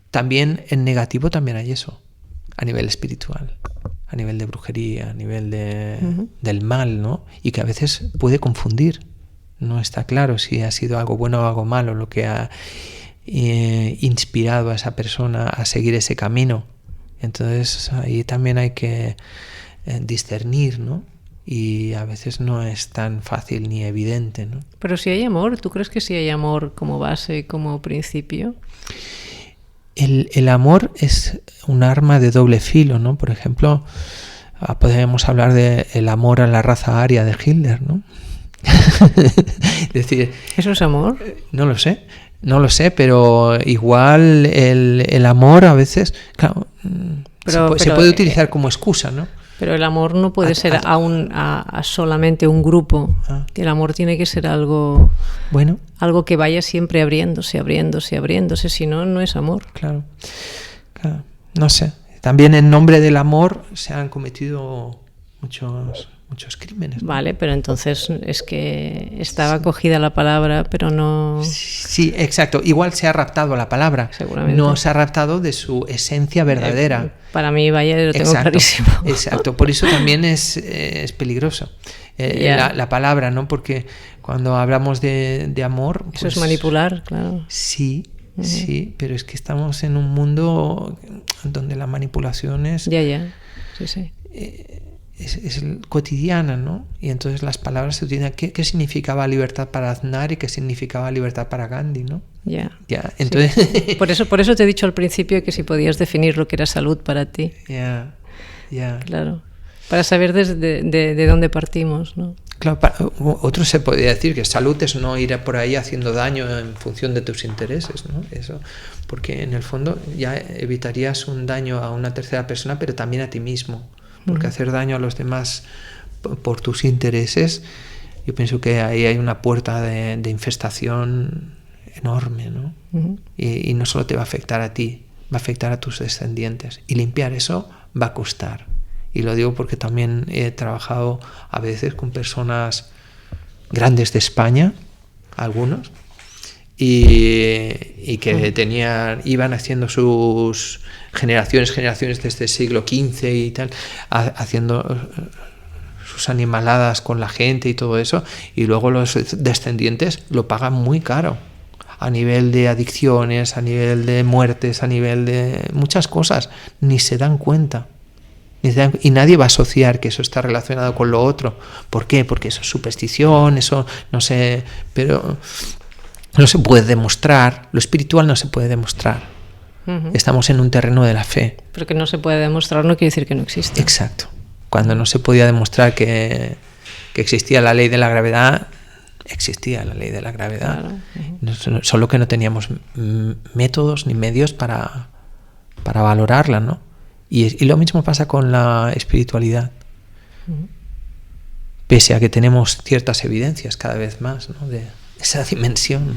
También en negativo también hay eso, a nivel espiritual, a nivel de brujería, a nivel del mal, ¿no? Y que a veces puede confundir. No está claro si ha sido algo bueno o algo malo lo que ha inspirado a esa persona a seguir ese camino. Entonces ahí también hay que discernir, ¿no? Y a veces no es tan fácil ni evidente, ¿no? Pero si hay amor, ¿tú crees que si hay amor como base, como principio? El amor es un arma de doble filo, ¿no? Por ejemplo, podríamos hablar del amor a la raza aria de Hitler, ¿no? Es decir, ¿eso es amor? No lo sé. No lo sé, pero igual el amor a veces, claro, se puede utilizar como excusa, ¿no? Pero el amor no puede ser a solamente un grupo. El amor tiene que ser algo, bueno, algo que vaya siempre abriéndose. Si no, no es amor. Claro. No sé. También en nombre del amor se han cometido muchos crímenes, ¿no? Vale, pero entonces es que estaba cogida la palabra, pero no... Sí, exacto. Igual se ha raptado la palabra. Seguramente. No se ha raptado de su esencia verdadera. Para mí, vaya, lo tengo clarísimo. Exacto. Por eso también es peligroso la palabra, ¿no? Porque cuando hablamos de amor... Eso es manipular, claro. Sí, sí, pero es que estamos en un mundo donde la manipulación es... Ya. Sí. Es cotidiana, ¿no? Y entonces las palabras se utilizan. ¿Qué significaba libertad para Aznar y qué significaba libertad para Gandhi, ¿no? Ya. Entonces... Sí. Por eso te he dicho al principio que si podías definir lo que era salud para ti. Ya. Claro. Para saber de dónde partimos, ¿no? Claro, otro se podría decir que salud es no ir por ahí haciendo daño en función de tus intereses, ¿no? Eso, porque en el fondo ya evitarías un daño a una tercera persona, pero también a ti mismo. Porque hacer daño a los demás por tus intereses, yo pienso que ahí hay una puerta de infestación enorme, ¿no? Y no solo te va a afectar a ti, va a afectar a tus descendientes. Y limpiar eso va a costar. Y lo digo porque también he trabajado a veces con personas grandes de España, algunos, y que iban haciendo sus generaciones desde el siglo XV y tal, haciendo sus animaladas con la gente y todo eso, y luego los descendientes lo pagan muy caro, a nivel de adicciones, a nivel de muertes, a nivel de muchas cosas, ni se dan cuenta. Y nadie va a asociar que eso está relacionado con lo otro. ¿Por qué? Porque eso es superstición, eso no sé, pero no se puede demostrar, lo espiritual no se puede demostrar. Estamos en un terreno de la fe. Pero que no se puede demostrar no quiere decir que no existe. Exacto. Cuando no se podía demostrar que existía la ley de la gravedad, existía la ley de la gravedad. Claro. Solo que no teníamos métodos ni medios para valorarla, ¿no? Y lo mismo pasa con la espiritualidad. Pese a que tenemos ciertas evidencias cada vez más, ¿no? De esa dimensión.